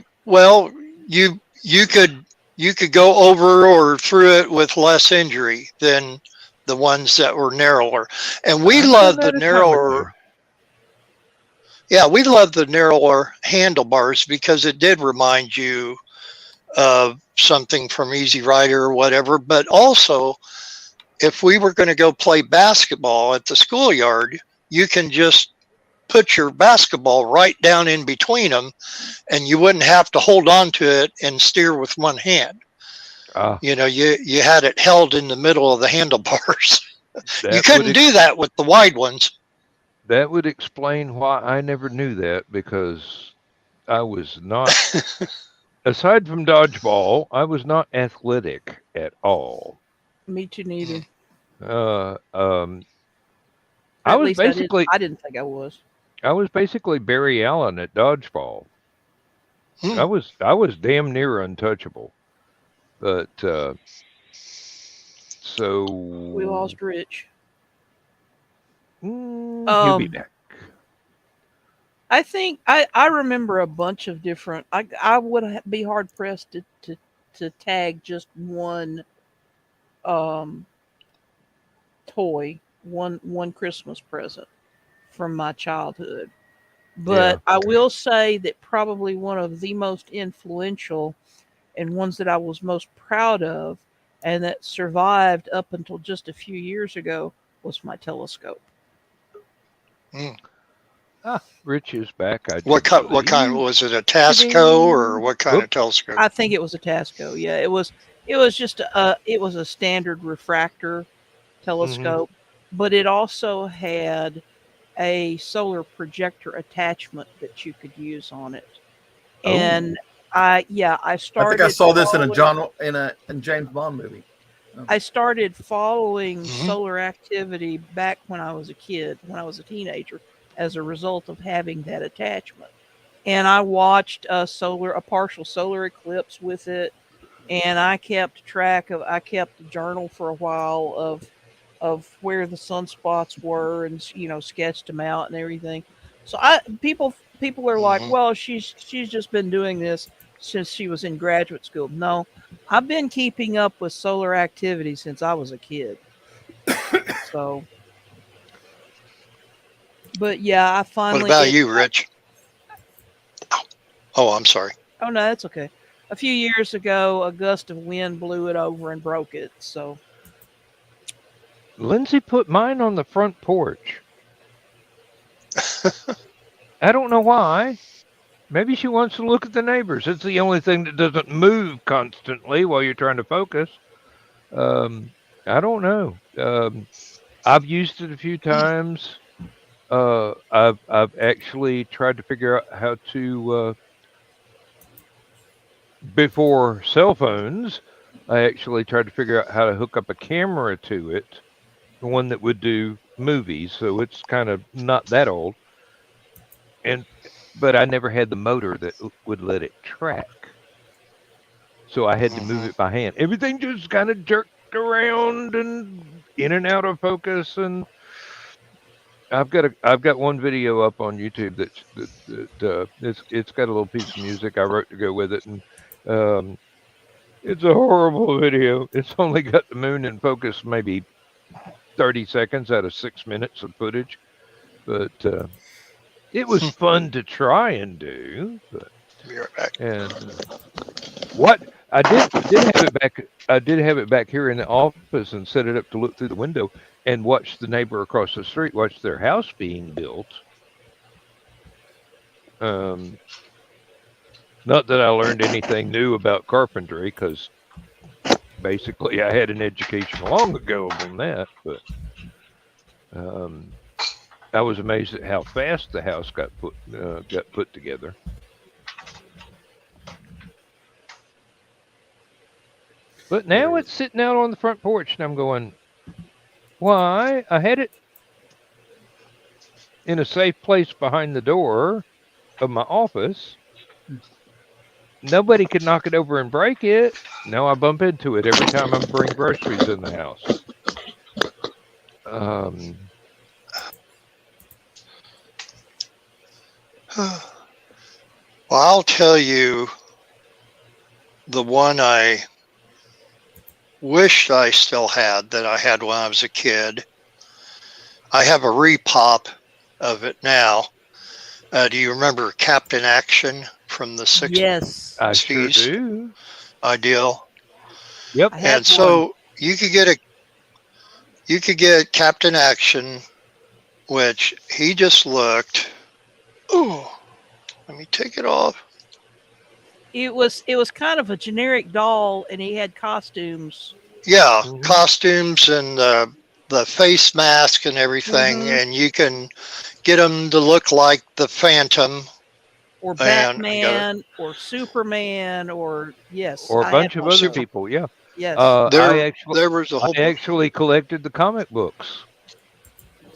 could go over or through it with less injury than the ones that were narrower. And we I've done love the that a time or two. narrower. Yeah, we love the narrower handlebars because it did remind you of something from Easy Rider or whatever. But also, if we were going to go play basketball at the schoolyard, you can just put your basketball right down in between them and you wouldn't have to hold on to it and steer with one hand. You know, you had it held in the middle of the handlebars. You couldn't do that with the wide ones. That would explain why I never knew that, because I was not, aside from dodgeball, I was not athletic at all. Me too, neither. I At was least basically I didn't think I was. I was basically Barry Allen at dodgeball. Hmm. I was damn near untouchable. But so We lost Rich. he'll be back. I think I remember a bunch of different. I would be hard pressed to tag just one toy, one Christmas present from my childhood. But I will say that probably one of the most influential and ones that I was most proud of and that survived up until just a few years ago was my telescope. Rich is back. What kind was it? A Tasco or what kind of telescope? I think it was a Tasco. Yeah, it was just it was a standard refractor telescope, but it also had a solar projector attachment that you could use on it. And I started. I think I saw this in a James Bond movie. I started following solar activity back when I was a kid, when I was a teenager, as a result of having that attachment. And I watched a partial solar eclipse with it, and I kept a journal for a while of where the sunspots were, and sketched them out and everything. So people are like, well, she's just been doing this since she was in graduate school. No, I've been keeping up with solar activity since I was a kid. So, but yeah, I finally. What about you, Rich? Oh, I'm sorry. Oh no, that's okay. A few years ago, a gust of wind blew it over and broke it. So. Lindsay put mine on the front porch. I don't know why. Maybe she wants to look at the neighbors. It's the only thing that doesn't move constantly while you're trying to focus. I don't know. I've used it a few times. I've actually tried to figure out how to before cell phones. I actually tried to figure out how to hook up a camera to it, the one that would do movies. So it's kind of not that old. And but I never had the motor that would let it track. So I had to move Hmm. it by hand. Everything just kind of jerked around and in and out of focus. And I've got one video up on YouTube that it's got a little piece of music I wrote to go with it, and um, it's a horrible video. It's only got the moon in focus maybe 30 seconds out of 6 minutes of footage, but it was fun to try and do. But Be right back. and what I did have it back. I did have it back here in the office and set it up to look through the window and watch the neighbor across the street watch their house being built. Um, Not that I learned anything new about carpentry, because basically I had an education long ago on that. But um, I was amazed at how fast the house got put together. But now it's sitting out on the front porch, and I'm going, why? I had it in a safe place behind the door of my office. Nobody could knock it over and break it. Now I bump into it every time I bring groceries in the house. Well, I'll tell you the one I wished I still had that I had when I was a kid. I have a repop of it now. Do you remember Captain Action from the 60s? Yes. I sure do. Ideal. Yep. And so you could get Captain Action, which he just looked. Oh, let me take it off. It was kind of a generic doll, and he had costumes. Yeah, Mhm. costumes and the face mask and everything, and you can get them to look like the Phantom Or And- Batman, or Superman, or yes, Or a I bunch had of one. other people. Yeah. Yes, there was a whole. I actually collected the comic books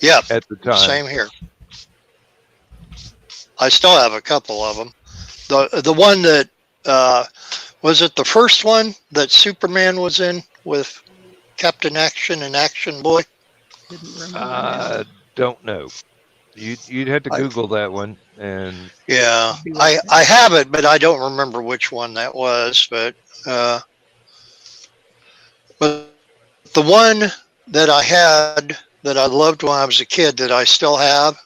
Yeah, at the time. same here. I still have a couple of them. The one that was it the first one that Superman was in with Captain Action and Action Boy? didn't remember I now. don't know. You'd have to Google that one, and Yeah, Be right I have it, but I don't remember which one that was. But the one that I had that I loved when I was a kid that I still have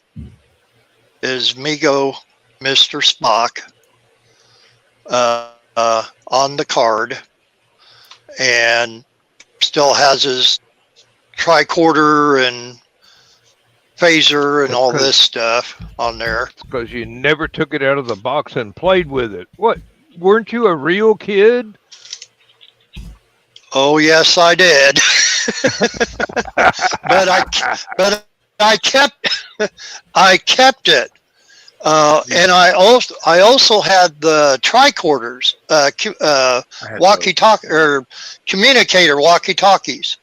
is Mego Mr. Spock on the card, and still has his tricorder and phaser and all this stuff on there. because you never took it out of the box and played with it. What? Weren't you a real kid? Oh yes, I did. but I kept it. And I also had the tricorders, walkie-talkie or communicator walkie-talkies.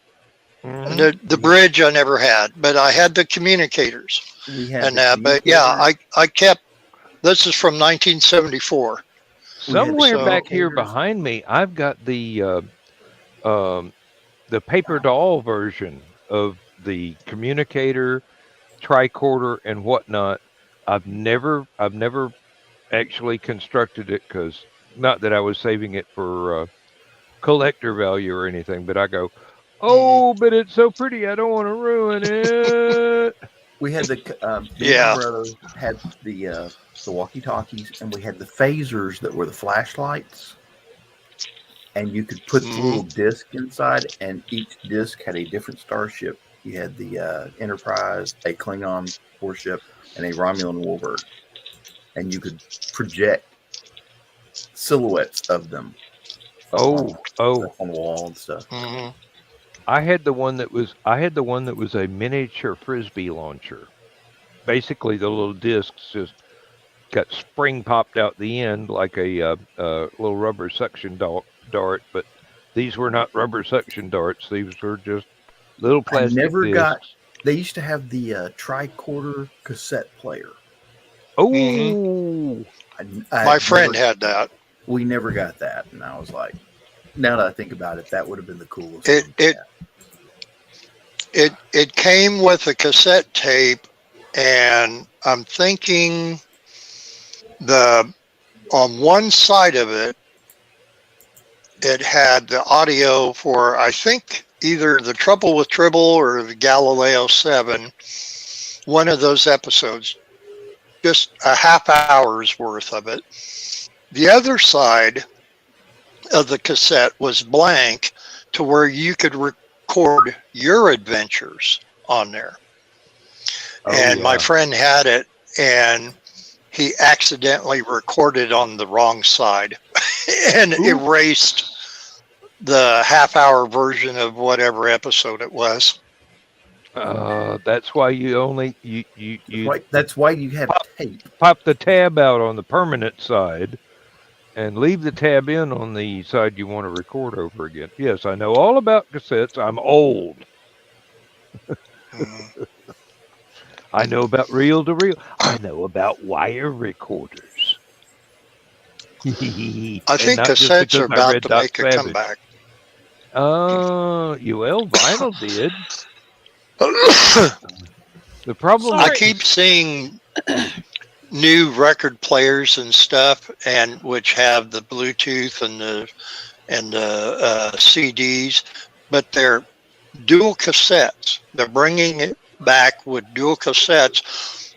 And the bridge I never had, but I had the communicators We had and the that. But yeah, I kept. This is from 1974. Somewhere So- back here behind me, I've got the paper doll version of the communicator, tricorder, and whatnot. I've never actually constructed it, because not that I was saving it for collector value or anything, but I go, oh, but it's so pretty, I don't want to ruin it. We had the Yeah. my brother had the walkie-talkies, and we had the phasers that were the flashlights, and you could put the little disc inside, and each disc had a different starship. You had the Enterprise, a Klingon warship, and a Romulan warbird, and you could project silhouettes of them. Oh, on the wall and stuff. Mhm. I had the one that was a miniature frisbee launcher. Basically, the little discs just got spring popped out the end like a little rubber suction dart, but these were not rubber suction darts. These were just little I plastic never discs. got. They used to have the tricorder cassette player. Oh, My friend had that. We never got that, and I was like, now that I think about it, that would have been the coolest. It came with a cassette tape, and I'm thinking on one side of it, it had the audio for, I think, either The Trouble with Tribble or the Galileo 7, one of those episodes, just a half hour's worth of it. The other side of the cassette was blank to where you could record your adventures on there. And my friend had it, and he accidentally recorded on the wrong side and erased the half-hour version of whatever episode it was. That's why you only you That's why you have tape. pop the tab out on the permanent side and leave the tab in on the side you want to record over again. Yes, I know all about cassettes. I'm old. I know about reel-to-reel. I know about wire recorders. I think cassettes are about to make a comeback. Well, vinyl did. The problem I keep seeing new record players and stuff, and which have the Bluetooth and the CDs, but they're dual cassettes. They're bringing it back with dual cassettes,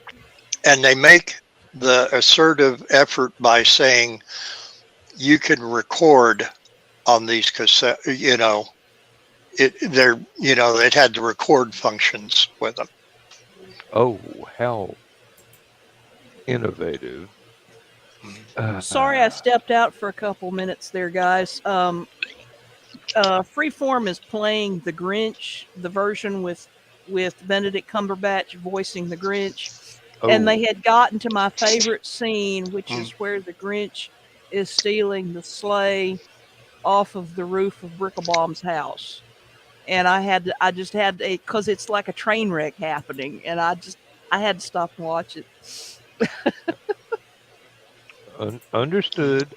and they make the assertive effort by saying you can record on these cassettes. It had the record functions with them. Oh, how innovative. Sorry I stepped out for a couple minutes there, guys. Freeform is playing The Grinch, the version with Benedict Cumberbatch voicing the Grinch. And they had gotten to my favorite scene, which is where the Grinch is stealing the sleigh off of the roof of Bricklebaum's house. And I just had to, because it's like a train wreck happening, and I had to stop and watch it. Understood.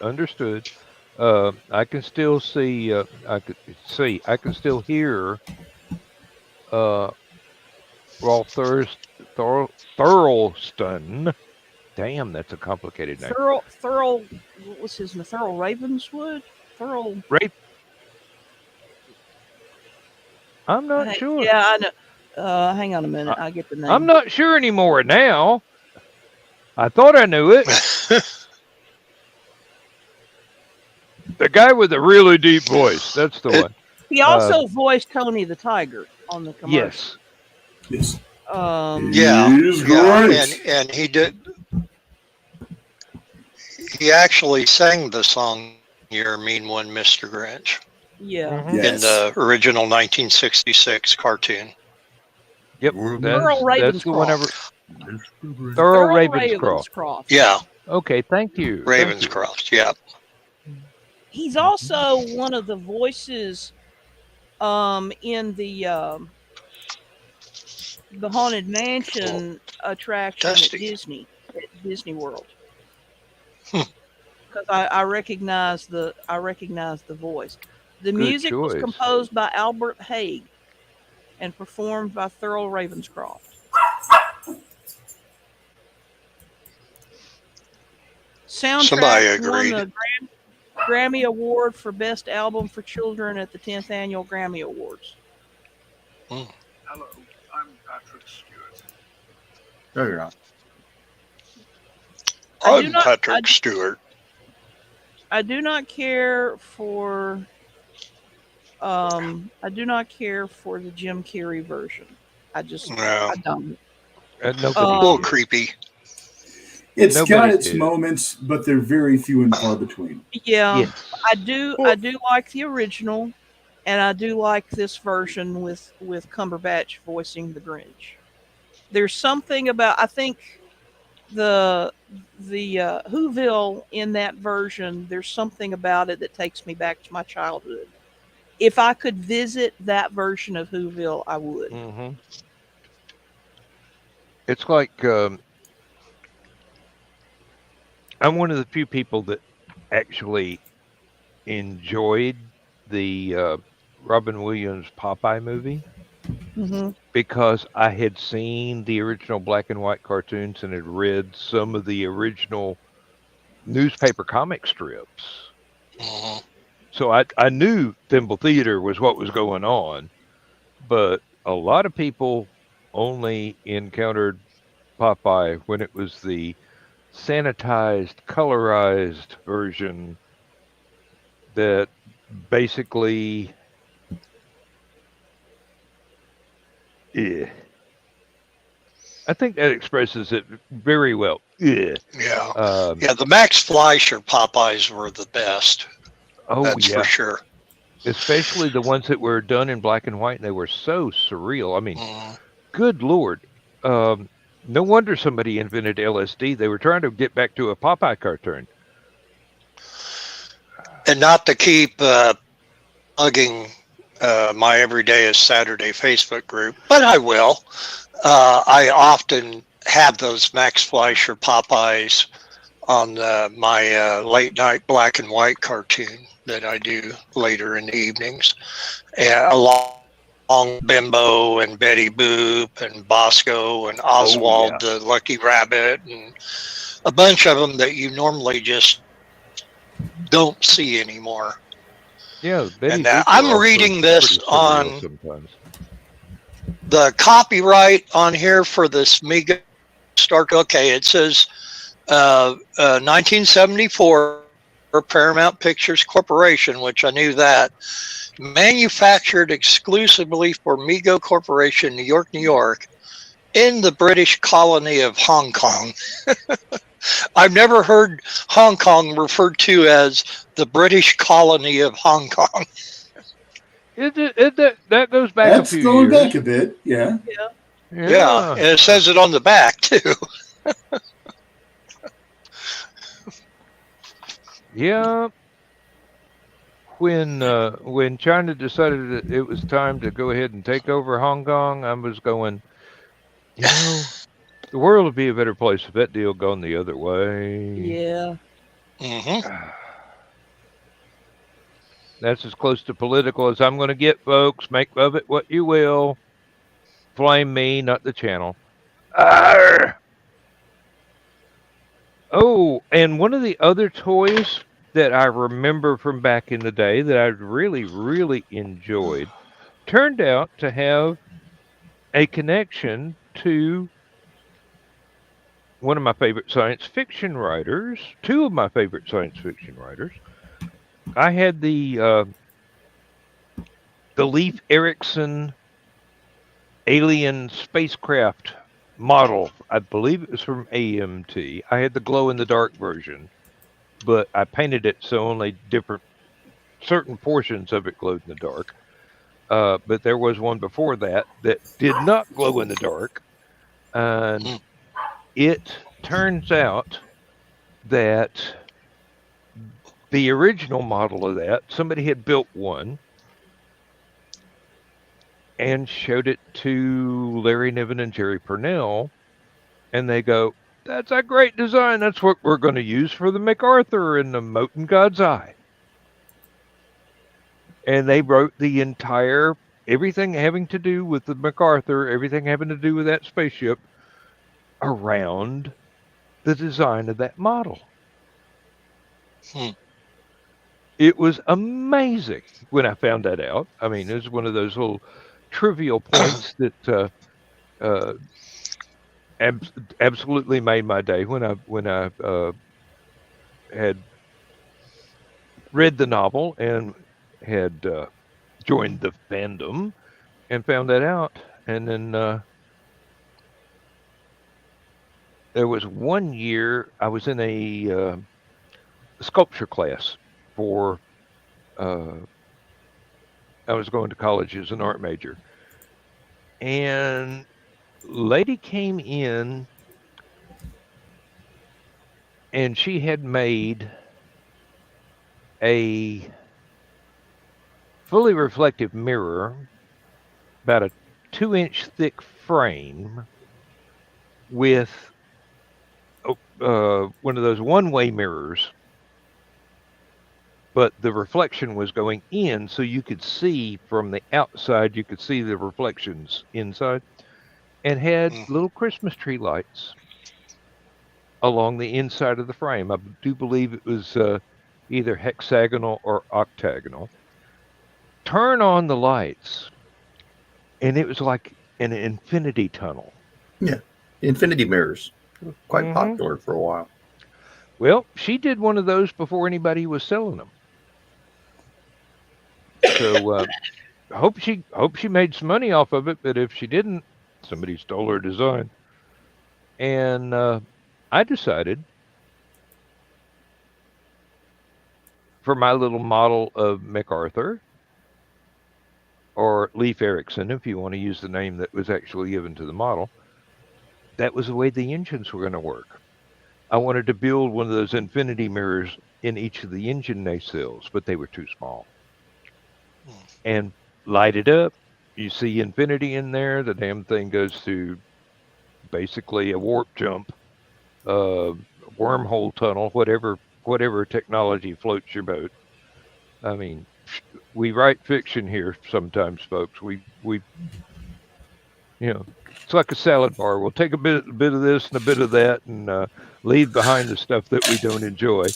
I can still see. I can still hear. Rolf Thurlston. Damn, that's a complicated name. Thurl. What was his name? Thurl Ravenswood. Thurl. I'm not sure. Yeah, I know. Hang on a minute. I get the name. I'm not sure anymore now. I thought I knew it. The guy with the really deep voice. That's the one. He also voiced Tony the Tiger on the commercial. Yes. He's great. And he did. He actually sang the song "You're a Mean One, Mr. Grinch." Yeah. In the original 1966 cartoon. Yep. That's the one ever. Thurl Ravenscroft. Yeah. Okay, thank you. Ravenscroft, yeah. He's also one of the voices in the Haunted Mansion attraction at Disney World. Because I recognize the voice. The music was composed by Albert Haig and performed by Thurl Ravenscroft. Soundtrack Somebody agreed. won the Grammy Award for Best Album for Children at the 10th Annual Grammy Awards. Hello, I'm Patrick Stewart. No, you're not. I'm Patrick Stewart. I do not care for the Jim Carrey version. I don't. A little creepy. It's got its moments, but they're very few and far between. Yeah, yes. I do like the original. and I do like this version with Cumberbatch voicing the Grinch. There's something about, I think, the Whoville in that version. There's something about it that takes me back to my childhood. If I could visit that version of Whoville, I would. Hmm. It's like I'm one of the few people that actually enjoyed the Robin Williams Popeye movie Hmm. because I had seen the original black and white cartoons and had read some of the original newspaper comic strips. Mhm. So I knew Thimble Theater was what was going on, but a lot of people only encountered Popeye when it was the sanitized, colorized version that basically, eh, I think that expresses it very well. Yeah. Yeah. Um, Yeah, the Max Fleischer Popeyes were the best. oh That's for yeah, sure. especially the ones that were done in black and white, and they were so surreal. I mean, Mhm. good lord. Um, no wonder somebody invented LSD. They were trying to get back to a Popeye cartoon. And not to keep plugging my Everyday is Saturday Facebook group, but I will. I often have those Max Fleischer Popeyes on my late night black and white cartoon that I do later in the evenings, along Bimbo and Betty Boop and Bosco and Oh yeah, Oswald the Lucky Rabbit and a bunch of them that you normally just don't see anymore. yeah. Betty And Boop were I'm also reading this pretty surreal on sometimes. the copyright on here for this Mego Star. Okay, it says 1974 Paramount Pictures Corporation, which I knew that, manufactured exclusively for Mego Corporation, New York, New York, in the British colony of Hong Kong. I've never heard Hong Kong referred to as the British colony of Hong Kong. That goes back a That's few going back years. a bit. Yeah. Yeah. Yeah, Yeah, and it says it on the back too. yeah. When China decided that it was time to go ahead and take over Hong Kong, I was going, you know, the world would be a better place if that deal gone the other way. Yeah. Hmm. That's as close to political as I'm going to get, folks. Make of it what you will. Blame me, not the channel. Arr! Oh, and one of the other toys that I remember from back in the day that I really, really enjoyed turned out to have a connection to one of my favorite science fiction writers, two of my favorite science fiction writers. I had the Leif Erikson alien spacecraft model. I believe it was from AMT. I had the glow in the dark version, but I painted it so only different certain portions of it glowed in the dark. But there was one before that that did not glow in the dark, and it turns out that the original model of that somebody had built one and showed it to Larry Niven and Jerry Purnell, and they go, "That's a great design. That's what we're going to use for the MacArthur and the Mote in God's Eye." And they wrote the entire everything having to do with the MacArthur, everything having to do with that spaceship around the design of that model. Hmm. It was amazing when I found that out. I mean, it was one of those little trivial points that uh, absolutely made my day when I had read the novel and had joined the fandom and found that out. And then there was one year I was in a sculpture class for I was going to college as an art major. And lady came in and she had made a fully reflective mirror, about a 2-inch thick frame with one of those one-way mirrors, but the reflection was going in, so you could see from the outside, you could see the reflections inside, and had little Christmas tree lights along the inside of the frame. I do believe it was either hexagonal or octagonal. Turn on the lights, and it was like an infinity tunnel. Yeah, infinity mirrors, quite popular for a while. Well, she did one of those before anybody was selling them. So hope she made some money off of it. But if she didn't, somebody stole her design. And I decided for my little model of MacArthur, or Leif Erikson, if you want to use the name that was actually given to the model, that was the way the engines were going to work. I wanted to build one of those infinity mirrors in each of the engine nacelles, but they were too small. And light it up, you see infinity in there, the damn thing goes through basically a warp jump, wormhole tunnel, whatever technology floats your boat. I mean, we write fiction here sometimes, folks. We it's like a salad bar. We'll take a bit of this and a bit of that, and leave behind the stuff that we don't enjoy.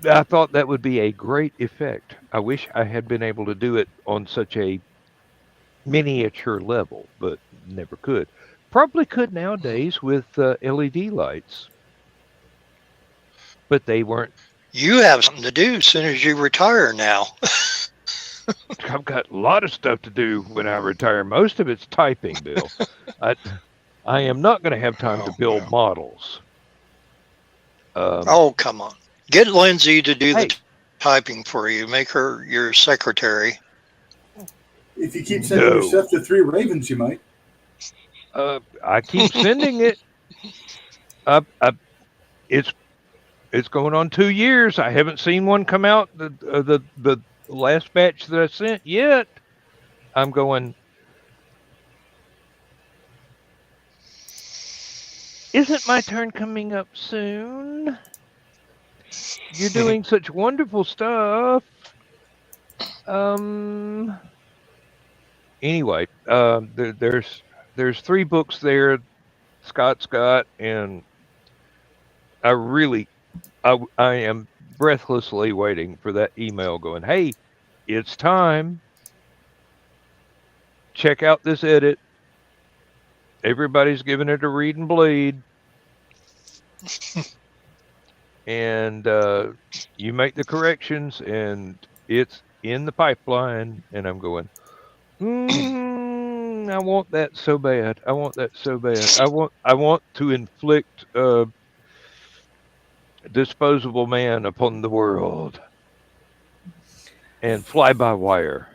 I thought that would be a great effect. I wish I had been able to do it on such a miniature level, but never could. Probably could nowadays with LED lights, but they weren't. You have something to do as soon as you retire now. I've got a lot of stuff to do when I retire. Most of it's typing, Bill. I am not going to have time to build models. Oh, come on. Get Lindsay to do the typing for you. Make her your secretary. If you keep sending your stuff to Three Ravens, you might. I keep sending it. It's going on 2 years. I haven't seen one come out. The last batch that I sent yet. I'm going. Isn't my turn coming up soon? You're doing such wonderful stuff. Anyway, there's 3 books there, Scott, and I am breathlessly waiting for that email going, hey, it's time. Check out this edit. Everybody's giving it a read and bleed. And you make the corrections, and it's in the pipeline. And I'm going, I want that so bad. I want that so bad. I want to inflict disposable man upon the world. And fly by wire.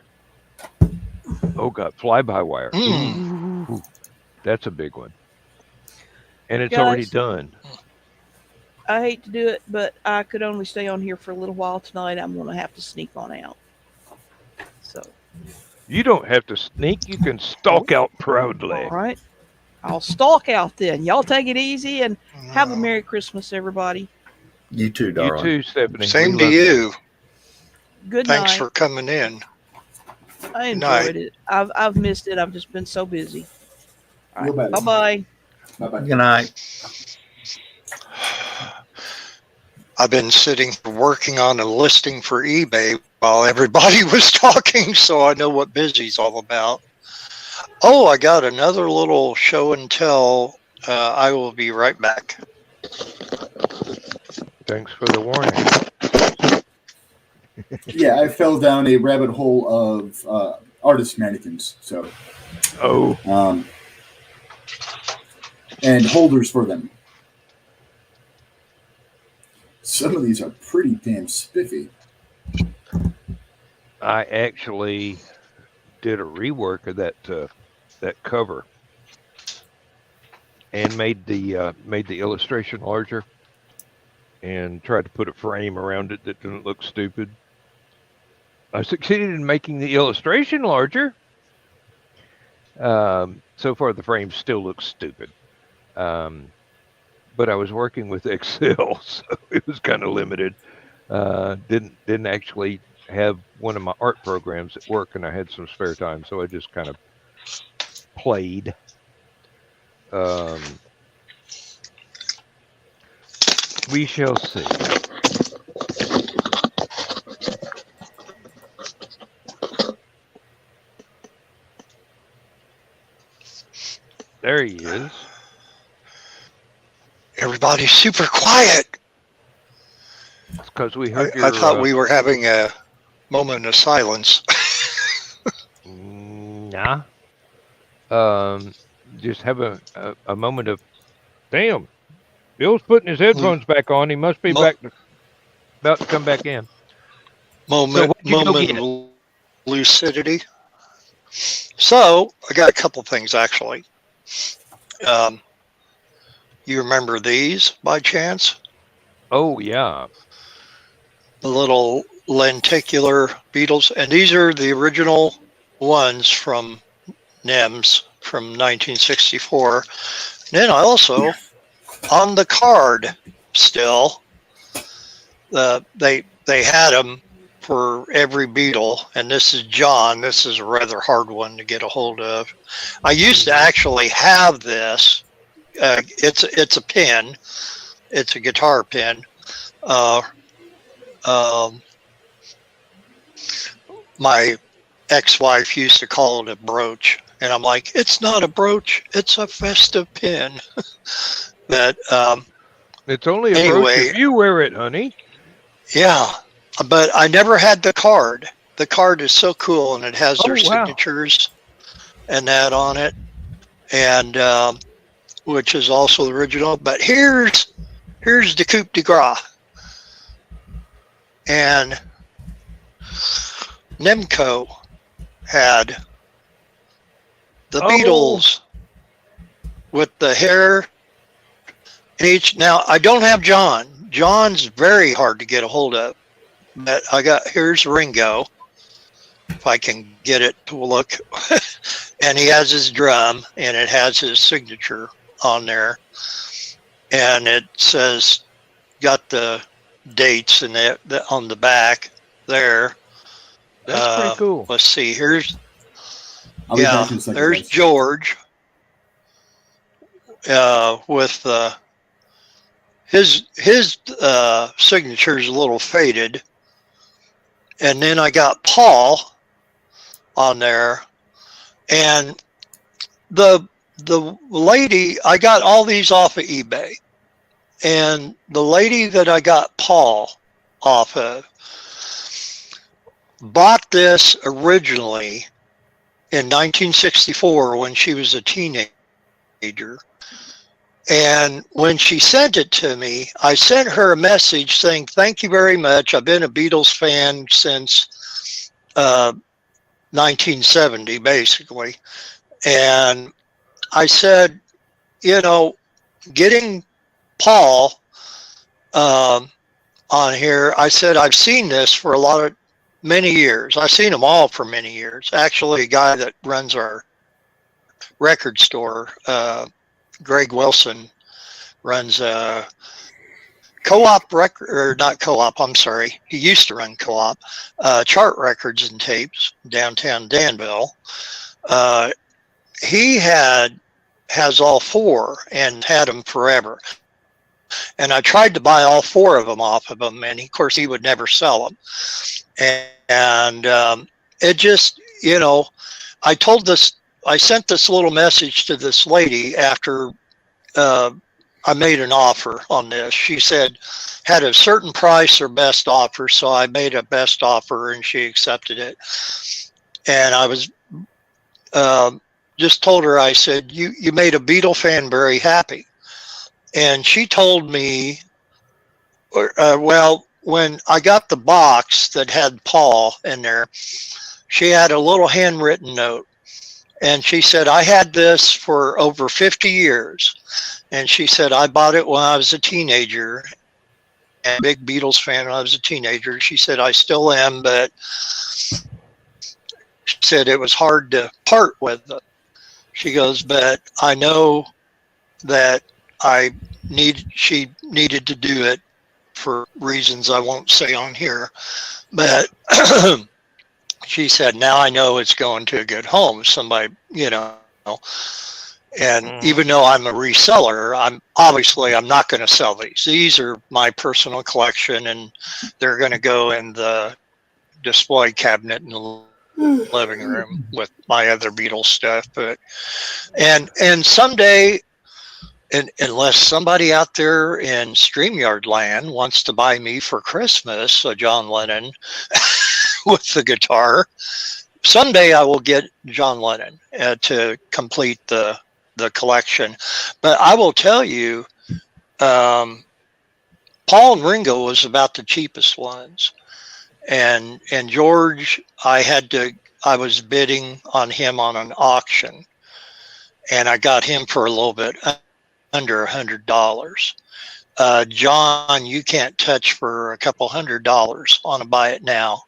Oh God, fly by wire. Ooh, that's a big one. And it's already done. I hate to do it, but I could only stay on here for a little while tonight. I'm going to have to sneak on out. So. You don't have to sneak. You can stalk out proudly. All right. I'll stalk out then. Y'all take it easy and have a Merry Christmas, everybody. You too, darling. You too, Stephanie. Same to you. Good night. Thanks for coming in. I enjoyed it. I've missed it. I've just been so busy. All right. Bye-bye. Bye-bye. Good night. I've been sitting working on a listing for eBay while everybody was talking, so I know what busy's all about. Oh, I got another little show and tell. I will be right back. Thanks for the warning. Yeah, I fell down a rabbit hole of artist mannequins. So, and holders for them. Some of these are pretty damn spiffy. I actually did a rework of that cover and made the illustration larger and tried to put a frame around it that didn't look stupid. I succeeded in making the illustration larger. So far, the frame still looks stupid. But I was working with Excel, so it was kind of limited. Didn't actually have one of my art programs at work, and I had some spare time, so I just kind of played. We shall see. There he is. Everybody's super quiet. It's because we heard I thought we were having a moment of silence. Nah. Just have a moment of, damn, Bill's putting his headphones back on. He must be about to come back in. Moment of lucidity. So I got a couple things actually. You remember these by chance? Oh yeah. The little lenticular beetles, and these are the original ones from NEMS from 1964. Then I also, on the card still, they had them for every beetle, and this is John. This is a rather hard one to get a hold of. I used to actually have this. It's a pin. It's a guitar pin. My ex-wife used to call it a brooch, and I'm like, it's not a brooch, it's a festive pin. But it's only a anyway, brooch if you wear it, honey. Yeah, but I never had the card. The card is so cool, and it has their signatures and that on it, and which is also the original. But here's the coup de grace. And Nemco had the Beatles with the hair each. Now I don't have John. John's very hard to get a hold of. But here's Ringo, if I can get it to look. And he has his drum, and it has his signature on there. And it says, got the dates and on the back there. That's pretty cool. Let's see. There's guys. George with his signature is a little faded, and then I got Paul on there, and the lady, I got all these off of eBay. And the lady that I got Paul off of bought this originally in 1964 when she was a teenager. And when she sent it to me, I sent her a message saying, thank you very much. I've been a Beatles fan since 1970, basically. And I said, getting Paul on here, I said, I've seen this for many years. I've seen them all for many years. Actually, a guy that runs our record store, Greg Wilson, runs Co-op record, or not Co-op, I'm sorry. He used to run Co-op, Chart Records and Tapes, downtown Danville. He has all four and had them forever. And I tried to buy all four of them off of him, and of course he would never sell them. And it just, I sent this little message to this lady after I made an offer on this. She said, had a certain price or best offer, so I made a best offer, and she accepted it. And I was just told her, I said, you made a Beatle fan very happy. And she told me, one when I got the box that had Paul in there, she had a little handwritten note. And she said, I had this for over 50 years. And she said, I bought it when I was a teenager. And a big Beatles fan when I was a teenager. She said, I still am, but she said it was hard to part with it. She goes, but I know that she needed to do it for reasons I won't say on here. But she said, now I know it's going to a good home. Somebody, and even though I'm a reseller, I'm not going to sell these. These are my personal collection, and they're going to go in the display cabinet in the living room with my other Beatles stuff. But and someday, unless somebody out there in StreamYard land wants to buy me for Christmas a John Lennon with the guitar, someday I will get John Lennon to complete the collection. But I will tell you, Paul and Ringo was about the cheapest ones, and George, I was bidding on him on an auction, and I got him for a little bit under $100. John, you can't touch for a couple $100 on a buy it now.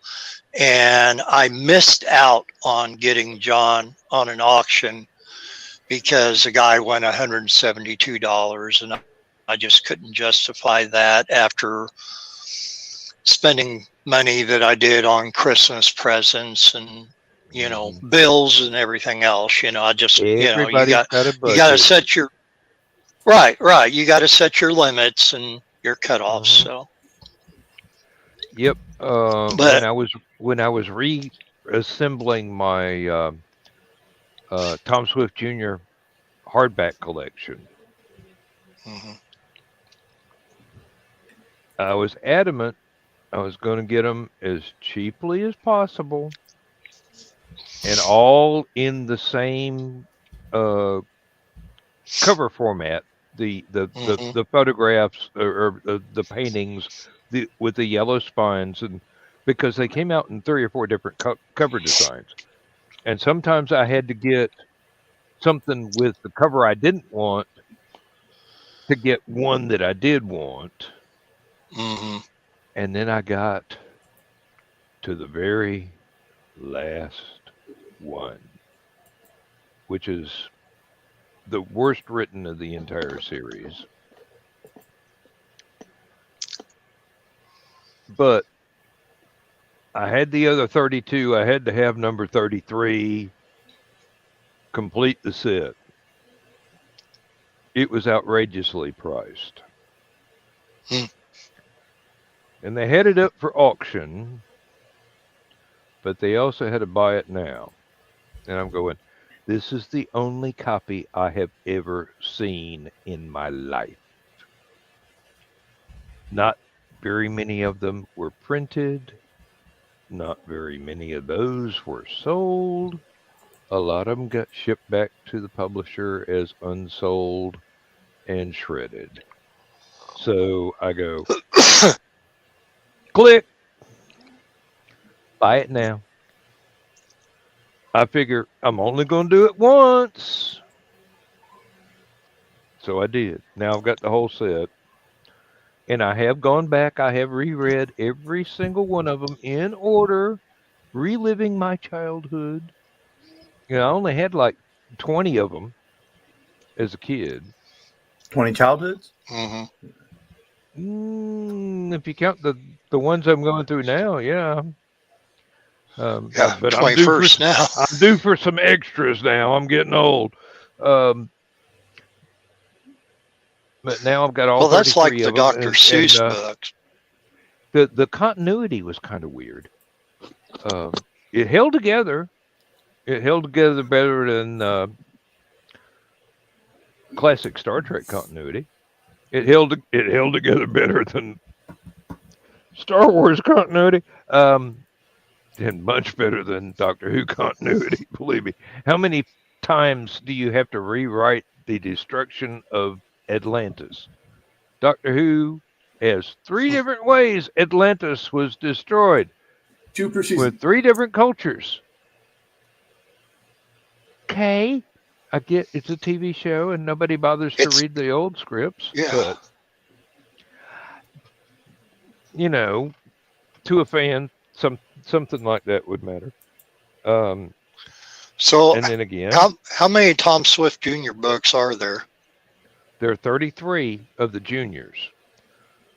And I missed out on getting John on an auction because the guy went $172, and I just couldn't justify that after spending money that I did on Christmas presents and bills and everything else. I just you got to set your right. You got to set your limits and your cutoffs. So. Yep. When I was reassembling my Tom Swift Jr. hardback collection, I was adamant I was going to get them as cheaply as possible, and all in the same cover format. The photographs or the paintings with the yellow spines, and because they came out in 3 or 4 different cover designs, and sometimes I had to get something with the cover I didn't want to get one that I did want. And then I got to the very last one, which is the worst written of the entire series. But I had the other 32. I had to have number 33 complete the set. It was outrageously priced. And they had it up for auction, but they also had to buy it now. And I'm going, this is the only copy I have ever seen in my life. Not very many of them were printed. Not very many of those were sold. A lot of them got shipped back to the publisher as unsold and shredded. So I go, click, buy it now. I figure I'm only going to do it once. So I did. Now I've got the whole set. And I have gone back. I have reread every single one of them in order, reliving my childhood. I only had like 20 of them as a kid. 20 childhoods? If you count the ones I'm going through now, yeah. But 21st now. I'm due for some extras now. I'm getting old. But now I've got all. Well, that's like the Dr. Seuss books. The continuity was kind of weird. It held together. It held together better than classic Star Trek continuity. It held together better than Star Wars continuity. And much better than Doctor Who continuity. Believe me. How many times do you have to rewrite the destruction of Atlantis? Doctor Who as 3 different ways Atlantis was destroyed 2 per season. with 3 different cultures. Okay, I get it's a TV show and nobody bothers to It's read the old scripts, yeah. but you know, to a fan, something like that would matter. So And then again, how many Tom Swift Jr. books are there? there are 33 of the juniors.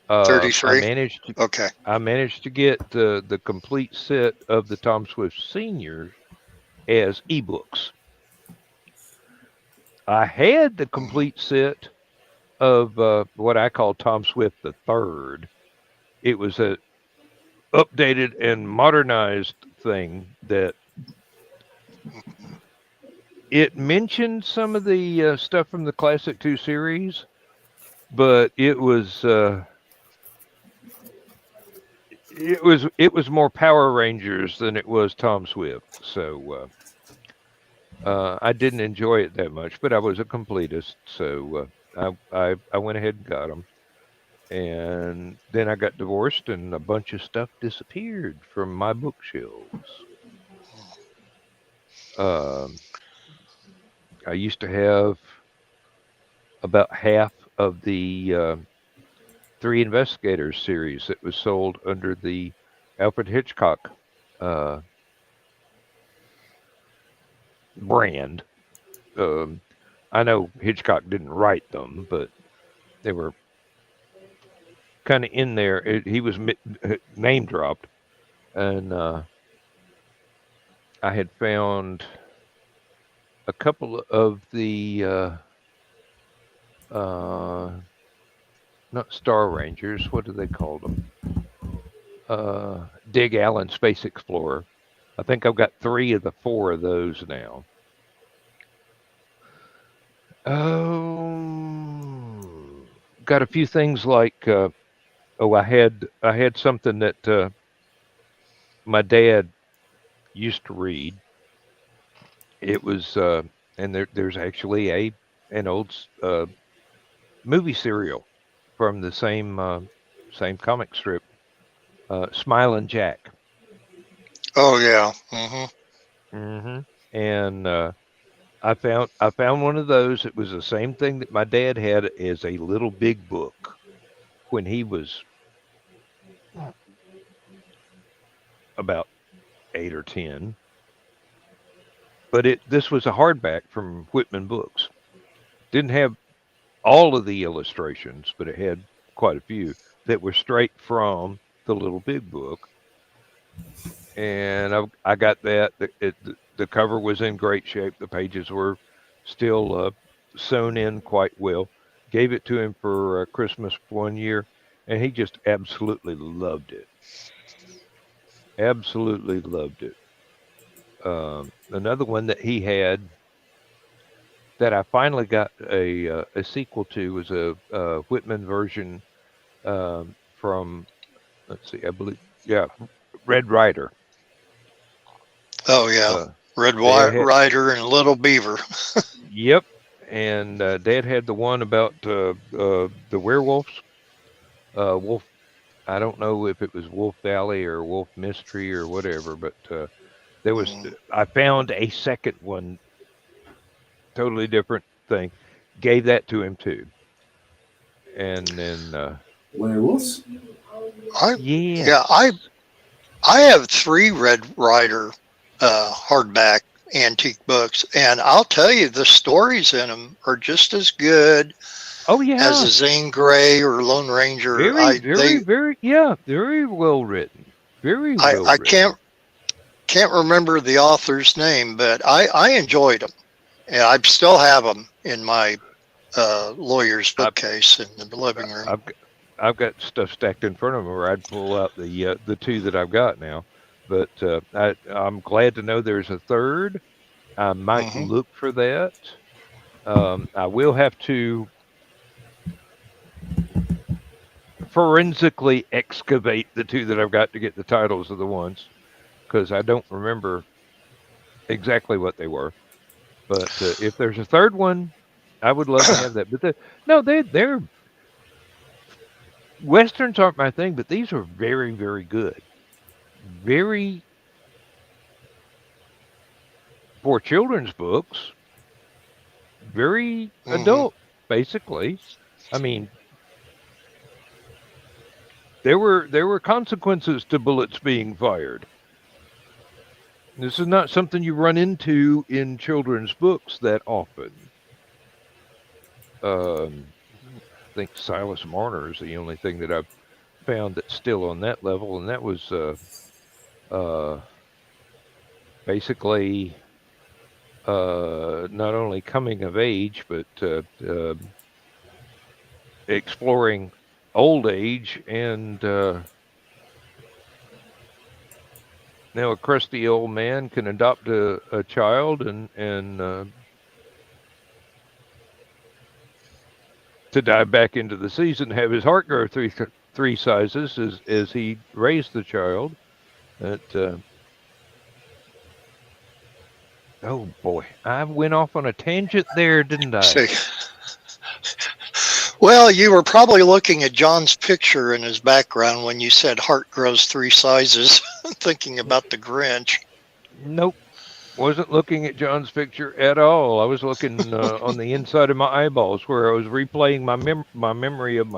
33. Okay. I managed to get the complete set of the Tom Swift seniors as ebooks. I had the complete set of what I call Tom Swift the Third. It was a updated and modernized thing that it mentioned some of the stuff from the Classic 2 series, but it was more Power Rangers than it was Tom Swift. So I didn't enjoy it that much, but I was a completist, so I went ahead and got them. And then I got divorced, and a bunch of stuff disappeared from my bookshelves. I used to have about half of the 3 Investigators series that was sold under the Alfred Hitchcock brand. I know Hitchcock didn't write them, but they were kind of in there. He was name dropped, and I had found a couple of the not Star Rangers. What do they call them? Dig Allen Space Explorer. I think I've got 3 of the 4 of those now. Got a few things like I had something that my dad used to read. It was and there's actually an old movie serial from the same comic strip, Smilin' Jack. Oh yeah. And I found one of those. It was the same thing that my dad had as a little big book when he was about 8 or 10. But this was a hardback from Whitman Books. Didn't have all of the illustrations, but it had quite a few that were straight from the little big book. And I got that. The cover was in great shape. The pages were still sewn in quite well. Gave it to him for Christmas one year, and he just absolutely loved it. Absolutely loved it. Another one that he had that I finally got a sequel to was a Whitman version from, let's see, I believe, yeah, Red Rider. Oh yeah. Red Rider and Little Beaver. Yep. And Dad had the one about the werewolves. Wolf. I don't know if it was Wolf Valley or Wolf Mystery or whatever, but there was. I found a second one, totally different thing. Gave that to him too. And then werewolves. I have 3 Red Rider hardback antique books, and I'll tell you, the stories in them are just as good as a Zane Grey or Lone Ranger. Very well written. Very well I written. can't remember the author's name, but I enjoyed them, and I still have them in my lawyer's bookcase in the living room. I've got stuff stacked in front of me where I'd pull out the 2 that I've got now. But I'm glad to know there's a third. I might look for that. I will have to forensically excavate the 2 that I've got to get the titles of the ones, because I don't remember exactly what they were. But if there's a third one, I would love to have that. But they're Westerns aren't my thing, but these are very, very good. Very, for children's books, very adult, basically. I mean, there were consequences to bullets being fired. This is not something you run into in children's books that often. I think Silas Marner is the only thing that I've found that's still on that level, and that was basically not only coming of age, but exploring old age, and now a crusty old man can adopt a child and to dive back into the season, have his heart grow three sizes as he raised the child. That oh boy, I went off on a tangent there, didn't I? See. Well, you were probably looking at John's picture in his background when you said heart grows 3 sizes, thinking about the Grinch. Nope. Wasn't looking at John's picture at all. I was looking on the inside of my eyeballs, where I was replaying my memory of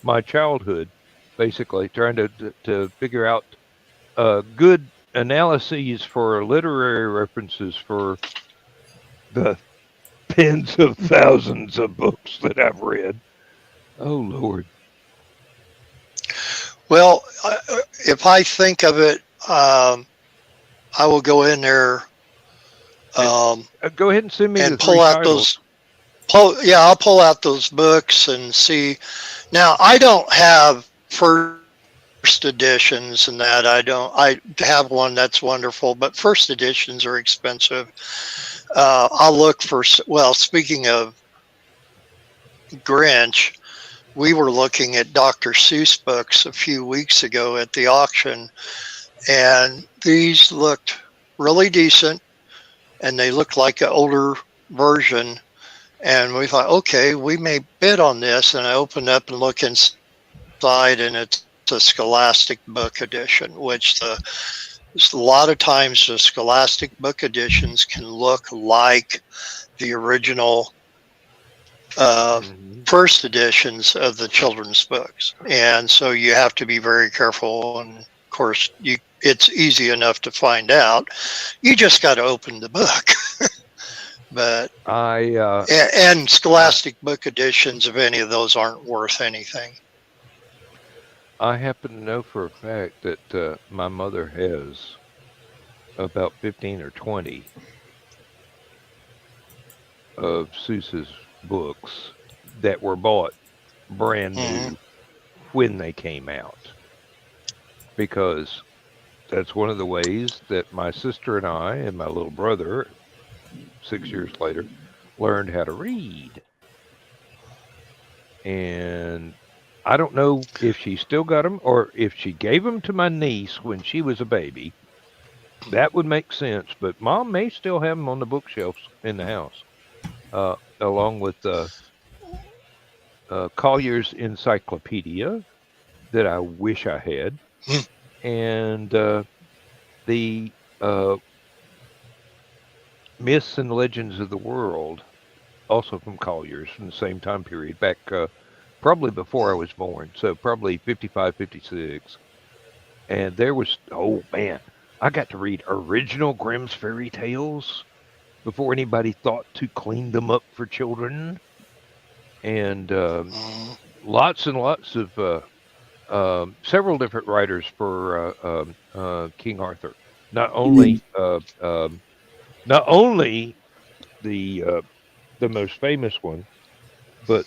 my childhood, basically trying to figure out good analyses for literary references for the tens of thousands of books that I've read. Oh Lord. Well, if I think of it, I will go in there. Go ahead and send me and the pull three out titles. I'll pull out those books and see. Now, I don't have first editions and that. I have one that's wonderful, but first editions are expensive. I'll look for, well, speaking of Grinch, we were looking at Dr. Seuss books a few weeks ago at the auction, and these looked really decent, and they looked like an older version. And we thought, okay, we may bid on this. And I opened up and look inside, and it's a Scholastic book edition, which a lot of times the Scholastic book editions can look like the original first editions of the children's books. And so you have to be very careful. And of course, it's easy enough to find out. You just got to open the book. But and Scholastic book editions of any of those aren't worth anything. I happen to know for a fact that my mother has about 15 or 20 of Seuss's books that were bought brand new when they came out, because that's one of the ways that my sister and I and my little brother 6 years later learned how to read. And I don't know if she still got them or if she gave them to my niece when she was a baby. That would make sense, but Mom may still have them on the bookshelves in the house, along with Collier's Encyclopedia that I wish I had, and the Myths and Legends of the World, also from Collier's from the same time period, back probably before I was born, so probably 55, 56. And there was, oh man, I got to read original Grimm's fairy tales before anybody thought to clean them up for children. And lots and lots of several different writers for King Arthur. Not only the most famous one, but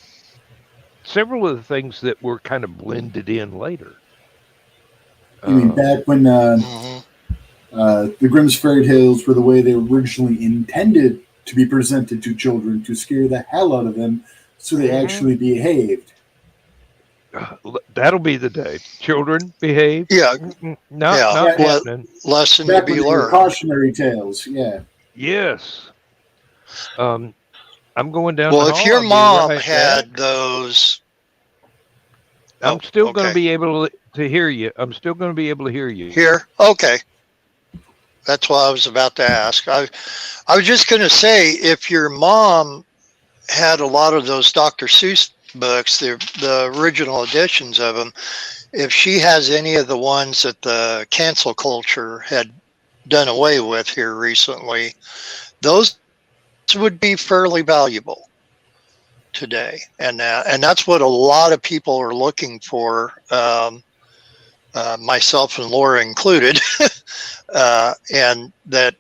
several of the things that were kind of blended in later. You mean back when the Grimm's fairy tales were the way they were originally intended to be presented to children, to scare the hell out of them so they actually behaved? That'll be the day. Children behave. Yeah. Not happening. Lesson Back to be when they were learned. cautionary tales, yeah. Yes. I'm going down. Well, the if hall, your I'll be mom right had back. those I'm still going to okay. be able to hear you. I'm still going to be able to hear you. Here? Okay. That's what I was about to ask. I was just going to say, if your mom had a lot of those Dr. Seuss books, the original editions of them, if she has any of the ones that the cancel culture had done away with here recently, those would be fairly valuable today. And that's what a lot of people are looking for, myself and Laura included, and that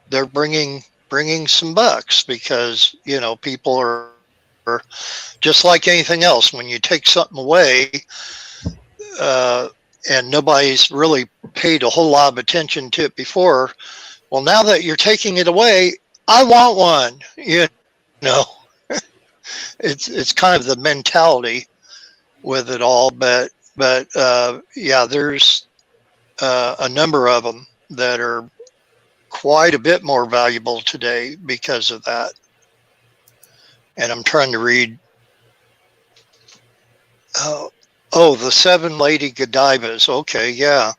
they're bringing some bucks because, people are just like anything else. When you take something away, and nobody's really paid a whole lot of attention to it before, well, now that you're taking it away, I want one. Know, it's kind of the mentality with it all, but yeah, there's a number of them that are quite a bit more valuable today because of that. And I'm trying to read. The Seven Lady Godivas. Okay, yeah.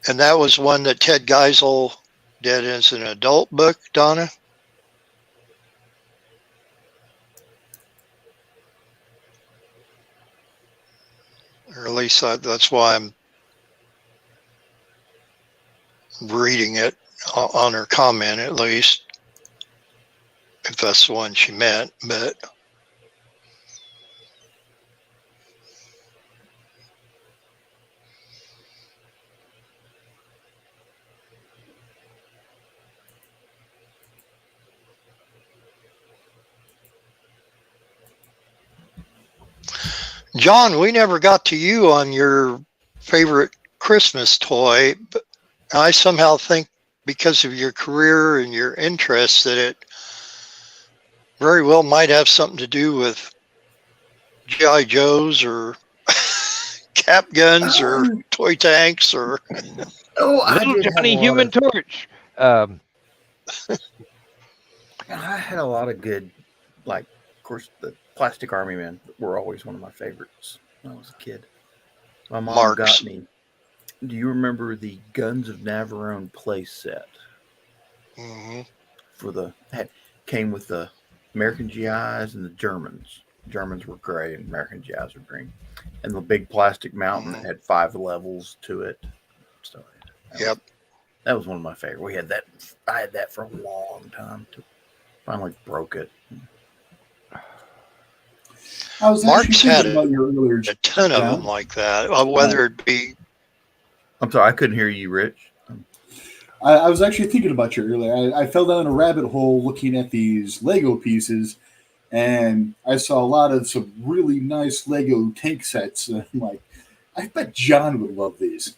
And that was one that Ted Geisel did as an adult book, Donna? Or at least that's why I'm reading it on her comment, at least, if that's the one she meant. But John, we never got to you on your favorite Christmas toy, but I somehow think because of your career and your interests that it very well might have something to do with G.I. Joes or cap guns or toy tanks or Little Johnny Human Torch. I had a lot of good, like, of course, the Plastic Army Men were always one of my favorites when I was a kid. My mom got me. Do you remember the Guns of Navarone play set? Mm-hmm. Came with the American GIs and the Germans. Germans were gray and American GIs were green. And the big plastic mountain that had 5 levels to it. So that was one of my favorites. We had that. I had that for a long time. Finally broke it. I was Mark's had about your earlier a ton of them like that. Whether it be, I'm sorry, I couldn't hear you, Rich. I was actually thinking about you earlier. I fell down a rabbit hole looking at these Lego pieces, and I saw a lot of some really nice Lego tank sets. And I'm like, I bet John would love these.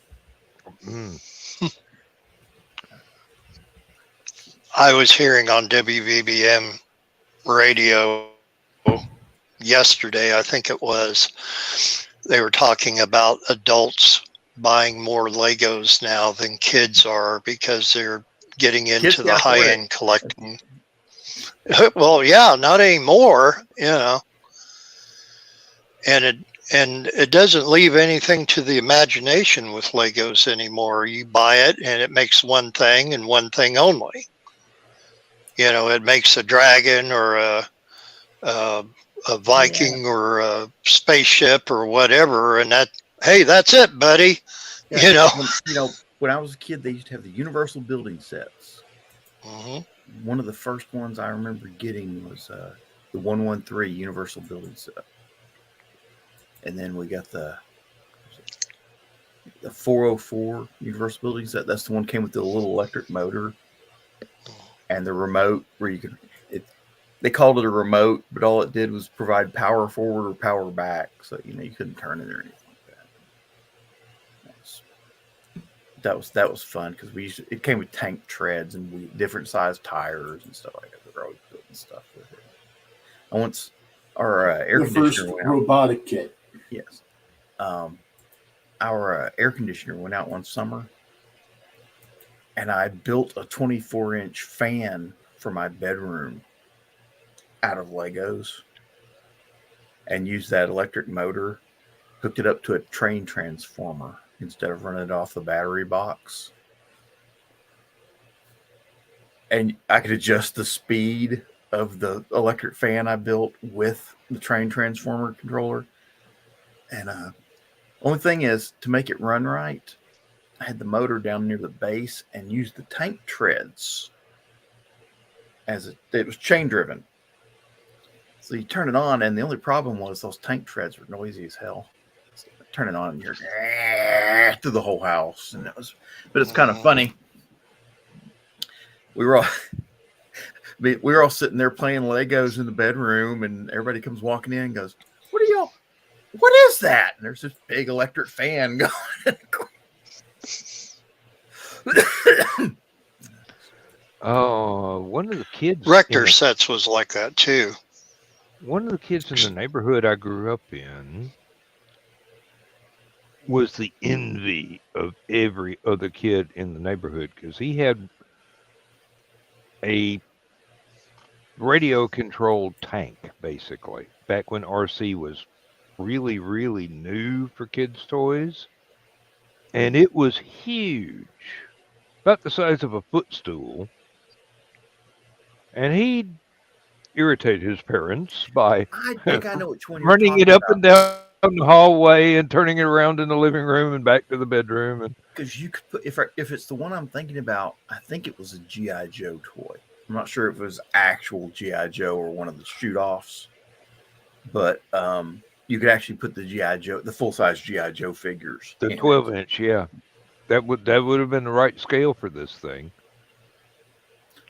I was hearing on WVBM radio yesterday, I think it was, they were talking about adults buying more Legos now than kids are because they're getting into the high-end collecting. Well, yeah, not anymore, and it doesn't leave anything to the imagination with Legos anymore. You buy it and it makes one thing and one thing only. It makes a dragon or a Viking or a spaceship or whatever, and that's it, buddy. Yeah, when I was a kid, they used to have the Universal building sets. Mm-hmm. One of the first ones I remember getting was the 113 Universal building set, and then we got the 404 Universal building set. That's the one that came with the little electric motor and the remote where you could. They called it a remote, but all it did was provide power forward or power back, so you couldn't turn it or anything like that. That was fun because it came with tank treads and different sized tires and stuff like that. We were always building stuff with it. And once our air conditioner went out, robotic kit. Yes, our air conditioner went out one summer, and I built a 24-inch fan for my bedroom out of Legos and used that electric motor, hooked it up to a train transformer instead of running it off the battery box. And I could adjust the speed of the electric fan I built with the train transformer controller. And only thing is, to make it run right, I had the motor down near the base and used the tank treads as it was chain driven. So you turn it on, and the only problem was those tank treads were noisy as hell. So turn it on, and you're through the whole house, and but it's kind of funny. We were all sitting there playing Legos in the bedroom, and everybody comes walking in and goes, "What is that?" And there's this big electric fan going. Oh, one of the kids. Rector sets was like that too. One of the kids in the neighborhood I grew up in was the envy of every other kid in the neighborhood because he had a radio controlled tank, basically, back when RC was really, really new for kids' toys. And it was huge, about the size of a footstool. And he'd irritate his parents by I think I know which one you're running talking it up about. and down the hallway and turning it around in the living room and back to the bedroom. And Because you could put, if it's the one I'm thinking about, I think it was a G.I. Joe toy. I'm not sure if it was actual G.I. Joe or one of the shoot-offs, but you could actually put the full-size G.I. Joe figures. the 12-inch, yeah, that would have been the right scale for this thing.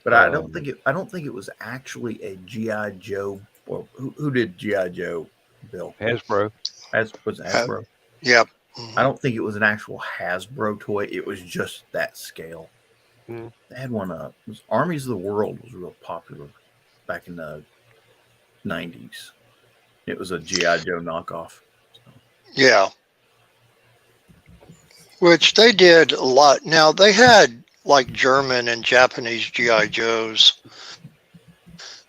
But I don't think it was actually a G.I. Joe. Well, who did G.I. Joe, Bill? Hasbro. Was it Hasbro? Yep. I don't think it was an actual Hasbro toy. It was just that scale. Mm. They had one up. It was Armies of the World was real popular back in the 90s. It was a G.I. Joe knockoff. Yeah. Which they did a lot. Now they had like German and Japanese G.I. Joes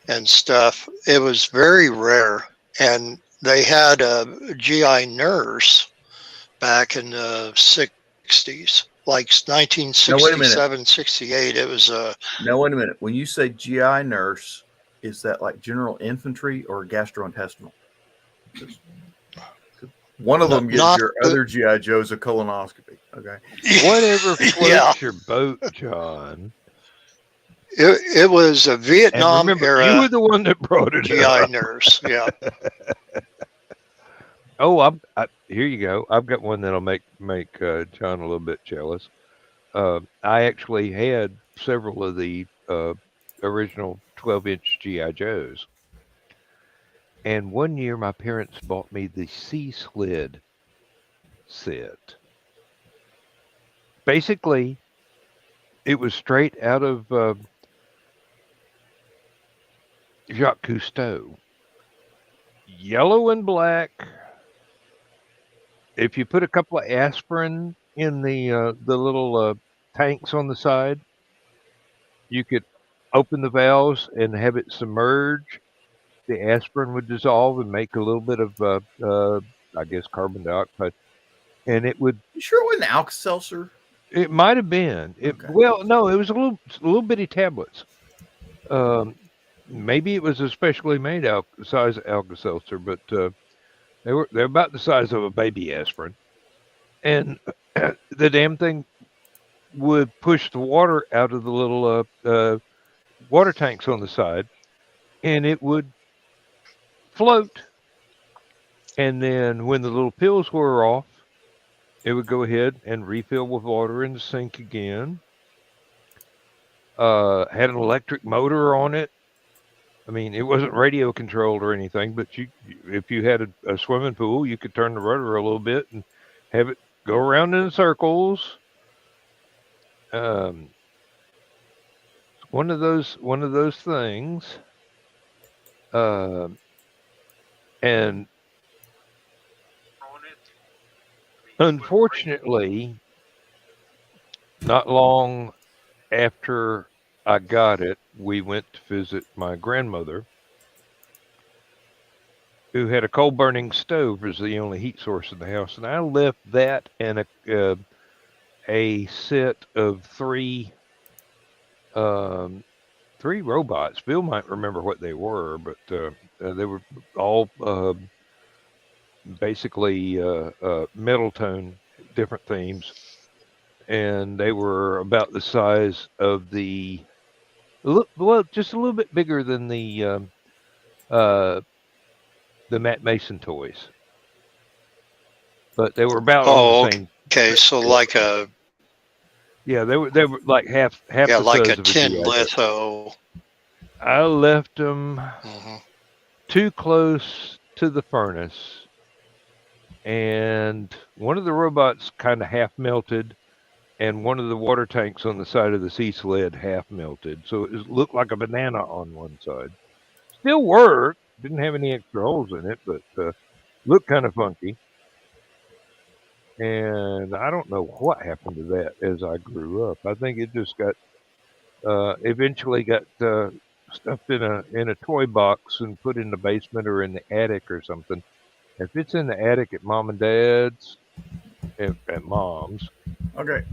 and stuff. It was very rare. And they had a GI nurse back in the 60s, like 1967, 68. It was a. Now, wait a minute. When you say GI nurse, is that like general infantry or gastrointestinal? One of them gives your other GI Joes a colonoscopy. Okay. Whatever floats your boat, John. It was a Vietnam era. You were the one that brought it GI up. nurse. Yeah. Oh, here you go. I've got one that'll make John a little bit jealous. I actually had several of the original 12-inch GI Joes, and one year my parents bought me the Sea Sled set. Basically, it was straight out of Jacques Cousteau. Yellow and black. If you put a couple of aspirin in the little tanks on the side, you could open the valves and have it submerge. The aspirin would dissolve and make a little bit of, I guess, carbon dioxide, and it would. You sure it wasn't Alka-Seltzer? It might have been. Okay. Well, no, it was little bitty tablets. Maybe it was a specially made size Alka-Seltzer, but they're about the size of a baby aspirin, and the damn thing would push the water out of the little water tanks on the side, and it would float. And then when the little pills wore off, it would go ahead and refill with water in the sink again. Had an electric motor on it. I mean, it wasn't radio controlled or anything, but if you had a swimming pool, you could turn the rudder a little bit and have it go around in circles. One of those things. And unfortunately, not long after I got it, we went to visit my grandmother, who had a coal burning stove as the only heat source in the house, and I left that and a set of um, three robots. Bill might remember what they were, but they were all basically metal tone, different themes, and they were about the size of well, just a little bit bigger than uh, the Matt Mason toys, but they were about on the Oh, same. okay. So like a Yeah, they were like half the like a size of a tin GI Joe. litho. I left them Hmm. too close to the furnace, and one of the robots kind of half melted, and one of the water tanks on the side of the sea sled half melted. So it looked like a banana on one side. Still worked, didn't have any extra holes in it, but looked kind of funky. And I don't know what happened to that as I grew up. I think it just got eventually got stuffed in a toy box and put in the basement or in the attic or something. If it's in the attic at mom and dad's, at mom's, Okay.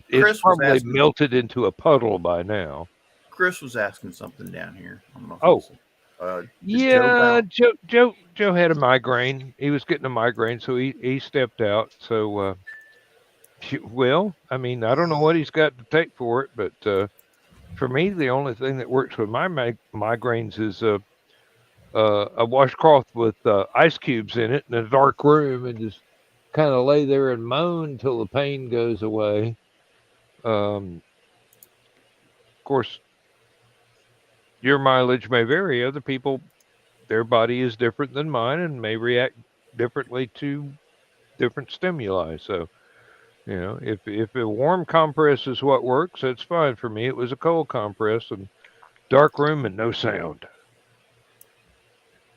it's Chris was probably asking. melted into a puddle by now. Chris was asking something down here. I don't know if Oh, it's, did yeah, Joe Joe had a migraine. He was getting a migraine, so he stepped out. So, well, I mean, I don't know what he's got to take for it, but for me, the only thing that works with my migraines is a washcloth with ice cubes in it in a dark room, and just kind of lay there and moan until the pain goes away. Of course, your mileage may vary. Other people, their body is different than mine and may react differently to different stimuli. So, if a warm compress is what works, that's fine for me. It was a cold compress and dark room and no sound.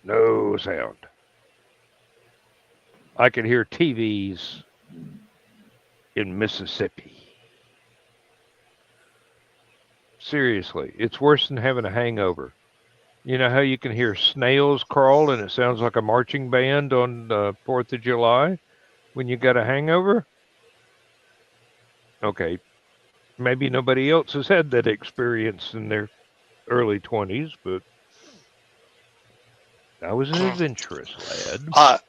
No sound. I could hear TVs in Mississippi. Seriously, it's worse than having a hangover. You know how you can hear snails crawl and it sounds like a marching band on 4th of July when you got a hangover? Okay, maybe nobody else has had that experience in their early 20s, but I was an adventurous lad.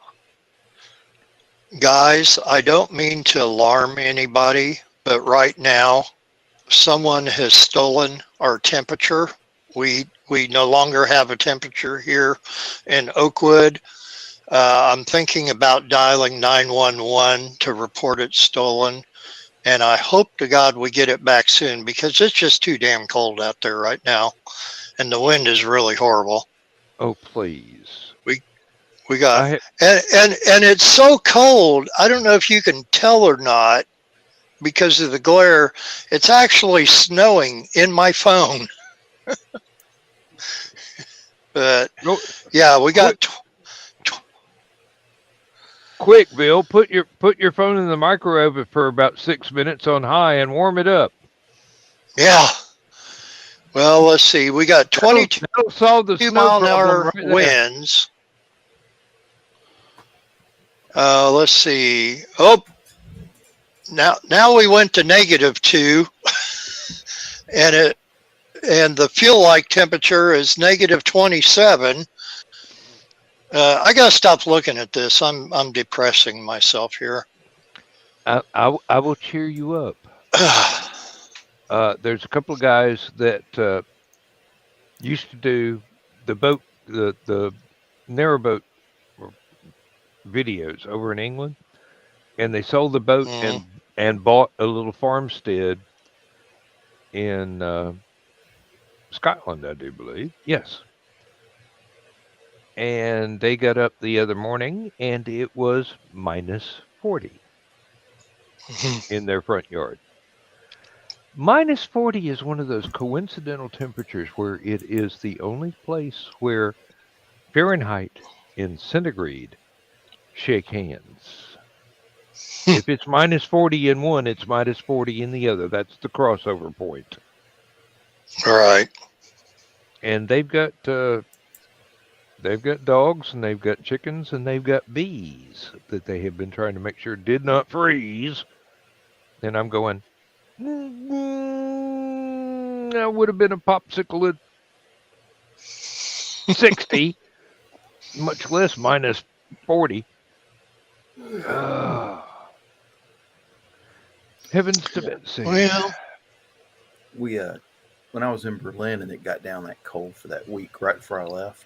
Guys, I don't mean to alarm anybody, but right now someone has stolen our temperature. We no longer have a temperature here in Oakwood. I'm thinking about dialing 911 to report it stolen, and I hope to God we get it back soon because it's just too damn cold out there right now, and the wind is really horrible. Oh, please. We got and it's so cold. I don't know if you can tell or not because of the glare. It's actually snowing in my phone. But yeah, we got. Quick, Bill, put your phone in the microwave for about 6 minutes on high and warm it up. Yeah. Well, let's see. We got 22 mile-an-hour winds. Let's see. Oh, now we went to -2, and the feel-like temperature is -27. I gotta stop looking at this. I'm depressing myself here. I will cheer you up. There's a couple of guys that used to do the narrowboat videos over in England, and they sold the boat and bought a little farmstead in Scotland, I do believe. Yes. And they got up the other morning, and it was -40 in their front yard. -40 is one of those coincidental temperatures where it is the only place where Fahrenheit and centigrade shake hands. If it's minus 40 in one, it's minus 40 in the other. That's the crossover point. Right. And they've got dogs, and they've got chickens, and they've got bees that they have been trying to make sure did not freeze. And I'm going, that would have been a popsicle at 60, much less minus 40. Heavens to Betsy. Well, We when I was in Berlin and it got down that cold for that week right before I left,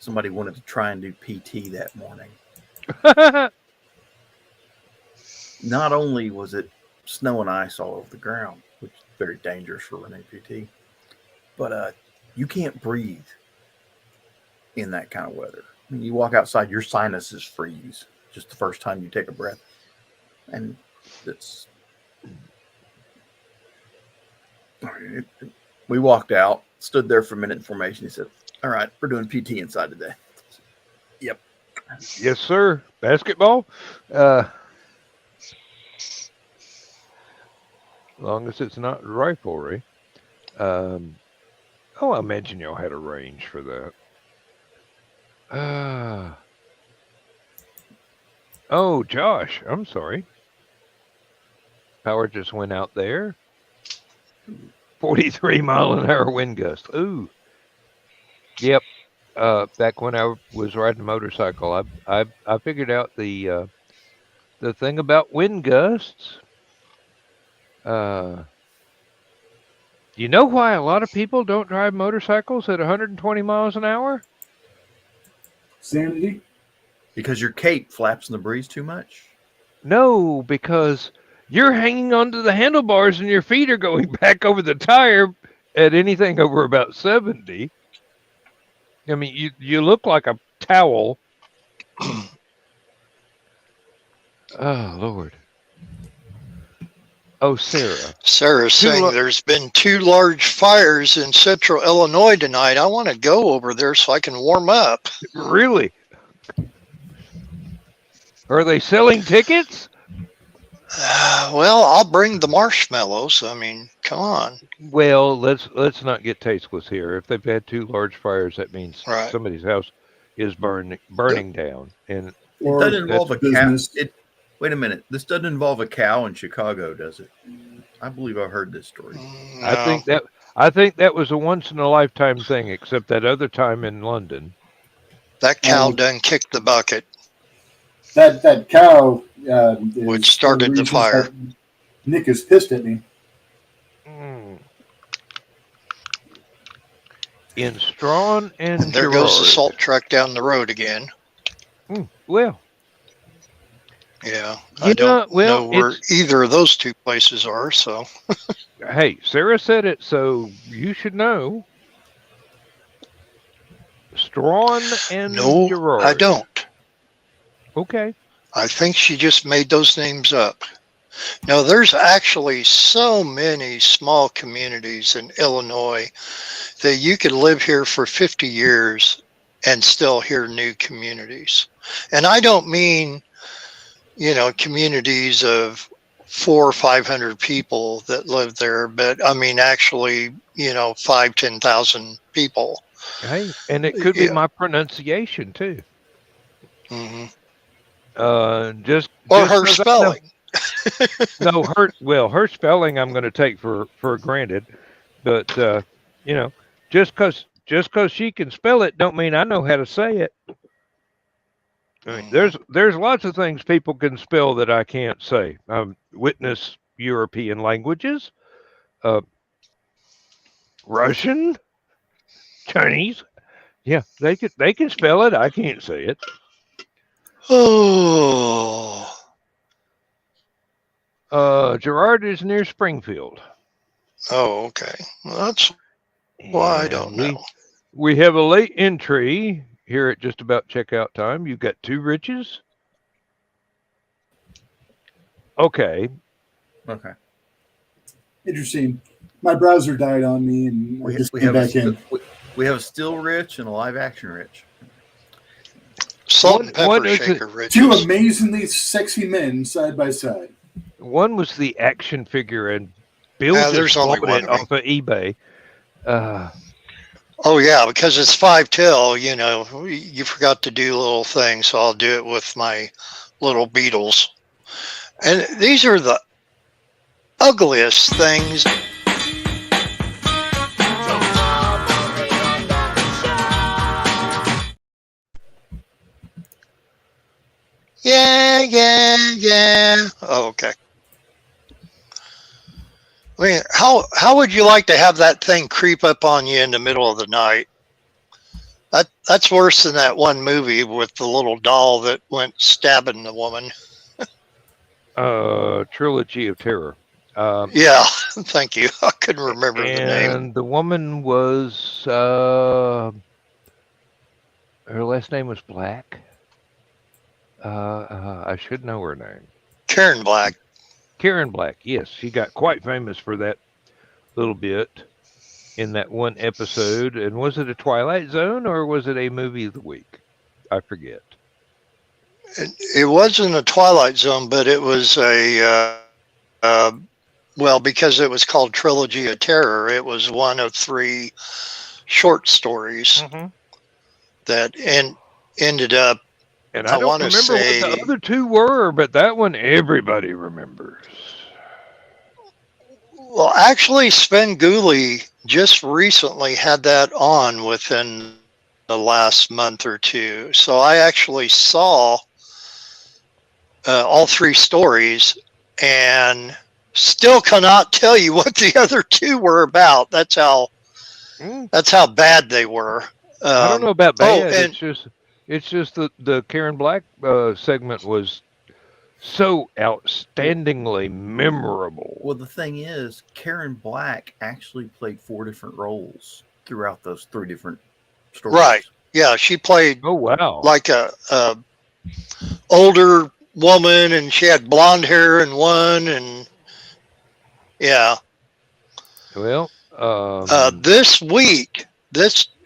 somebody wanted to try and do PT that morning. Not only was it snow and ice all over the ground, which is very dangerous for running PT, but you can't breathe in that kind of weather. I mean, you walk outside, your sinuses freeze just the first time you take a breath. And it's... We walked out, stood there for a minute in formation. He said, all right, we're doing PT inside today. Yep. Yes, sir. Basketball? Long as it's not riflery. I imagine y'all had a range for that. Oh, Josh, I'm sorry. Power just went out there. 43-mile-an-hour wind gust. Ooh. Yep. Back when I was riding a motorcycle, I figured out the thing about wind gusts. You know why a lot of people don't drive motorcycles at 120 miles an hour? Sanity? Because your cape flaps in the breeze too much? No, because you're hanging onto the handlebars and your feet are going back over the tire at anything over about 70. I mean, you look like a towel. Oh, Lord. Oh, Sarah. Sarah's saying there's been 2 large fires in central Illinois tonight. I want to go over there so I can warm up. Really? Are they selling tickets? Well, I'll bring the marshmallows. I mean, come on. Well, let's not get tasteless here. If they've had 2 large fires, that means Right. somebody's house is burning down. And It doesn't involve a cow. business. Wait a minute. This doesn't involve a cow in Chicago, does it? I believe I've heard this story. No. I think that was a once in a lifetime thing, except that other time in London. That cow done kicked the bucket. That cow Which started the fire. Nick is pissed at me. In Strawn and There goes the Girard. salt truck down the road again. Well, Yeah, Yeah, I don't well, know where either of those 2 places are. So hey, Sarah said it, so you should know. Strawn and no, Girard. I don't. Okay. I think she just made those names up. No, there's actually so many small communities in Illinois that you could live here for 50 years and still hear new communities. And I don't mean, communities of 400 or 500 people that live there, but I mean actually, 5,000-10,000 people. Hey, and it could be my pronunciation too. Mm-hmm. Just Or her spelling. No, her spelling I'm going to take for granted, but just because she can spell it don't mean I know how to say it. I mean, there's lots of things people can spell that I can't say. Witness European languages, Russian, Chinese. Yeah, they can spell it. I can't say it. Oh. Girard is near Springfield. Oh, okay. Well, that's why I don't know. We have a late entry here at just about checkout time. You've got 2 riches. Okay. Interesting. My browser died on me, and I just came back in. We have a still rich and a live action rich. Salt and One pepper is shaker, Two Richards. amazingly sexy men side by side. One was the action figure, and Bill just there's only bought one it of 'em. off of eBay. Oh yeah, because it's 5 till. You know, you forgot to do little things, so I'll do it with my little Beatles. And these are the ugliest things. Yeah. Oh, okay. I mean, how would you like to have that thing creep up on you in the middle of the night? That's worse than that one movie with the little doll that went stabbing the woman. Trilogy of Terror. Yeah, thank you. I couldn't remember the name. And the woman was her last name was Black. I should know her name. Karen Black. Karen Black. Yes, she got quite famous for that little bit in that one episode. And was it a Twilight Zone or was it a movie of the week? I forget. It wasn't a Twilight Zone, but it was well, because it was called Trilogy of Terror, it was one of 3 short stories that ended up. And I don't remember what the other 2 were, but that one everybody remembers. Well, actually, Sven Gulli just recently had that on within the last month or 2. So I actually saw all 3 stories and still cannot tell you what the other 2 were about. That's how bad they were. I don't know about bad. and It's just that the Karen Black segment was so outstandingly memorable. Well, the thing is, Karen Black actually played 4 different roles throughout those 3 different stories. Right. Yeah, she played Oh wow! like a older woman, and she had blonde hair in one, and yeah. Well, This week,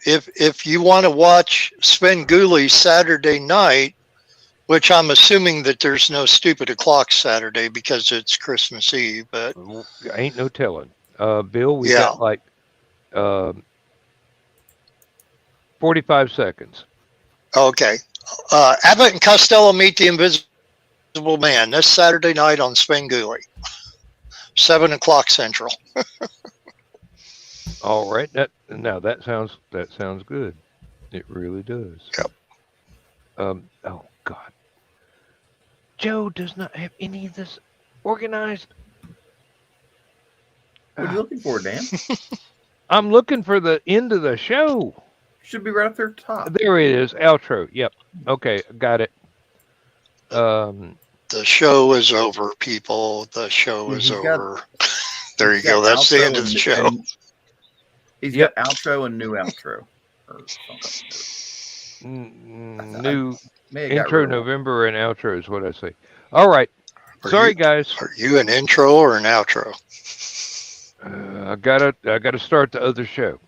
if you want to watch Sven Gulli's Saturday Night, which I'm assuming that there's no stupid o'clock Saturday because it's Christmas Eve, but ain't no telling. Bill, we got like 45 seconds. okay. Abbott and Costello Meet the Invisible Man this Saturday night on Sven Gulli, 7 o'clock Central. All right. That sounds good. It really does. Yep. Oh God. Joe does not have any of this organized. What are you looking for, Dan? I'm looking for the end of the show. Should be right up there at the top. There it is. Outro. Yep. Okay, got it. The show is over, people. The show is over. There you go. That's the end of the show. He's got outro and new outro. Or something. New May have got intro rid of it. November and outro is what I say. All right. Sorry, guys. Are you an intro or an outro? I gotta start the other show.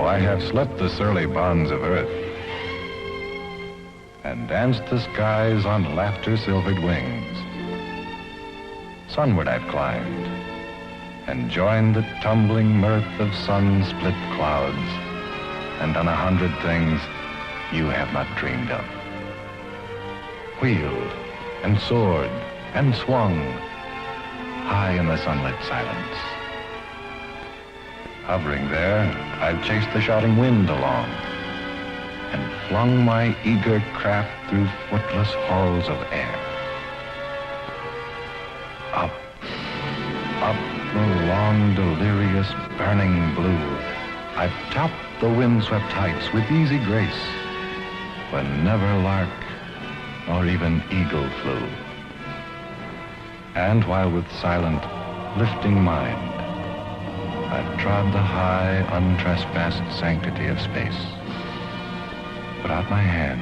I have slept the surly bonds of earth and danced the skies on laughter-silvered wings. Sunward I've climbed and joined the tumbling mirth of sun-split clouds and done 100 things you have not dreamed of. Wheeled and soared and swung high in the sunlit silence. Hovering there, I've chased the shouting wind along and flung my eager craft through footless halls of air. Up Up the long, delirious, burning blue, I've topped the windswept heights with easy grace, when never lark nor even eagle flew. And while with silent, lifting mind, I've trod the high, untrespassed sanctity of space, put out my hand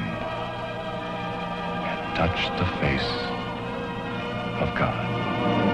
and touched the face of God.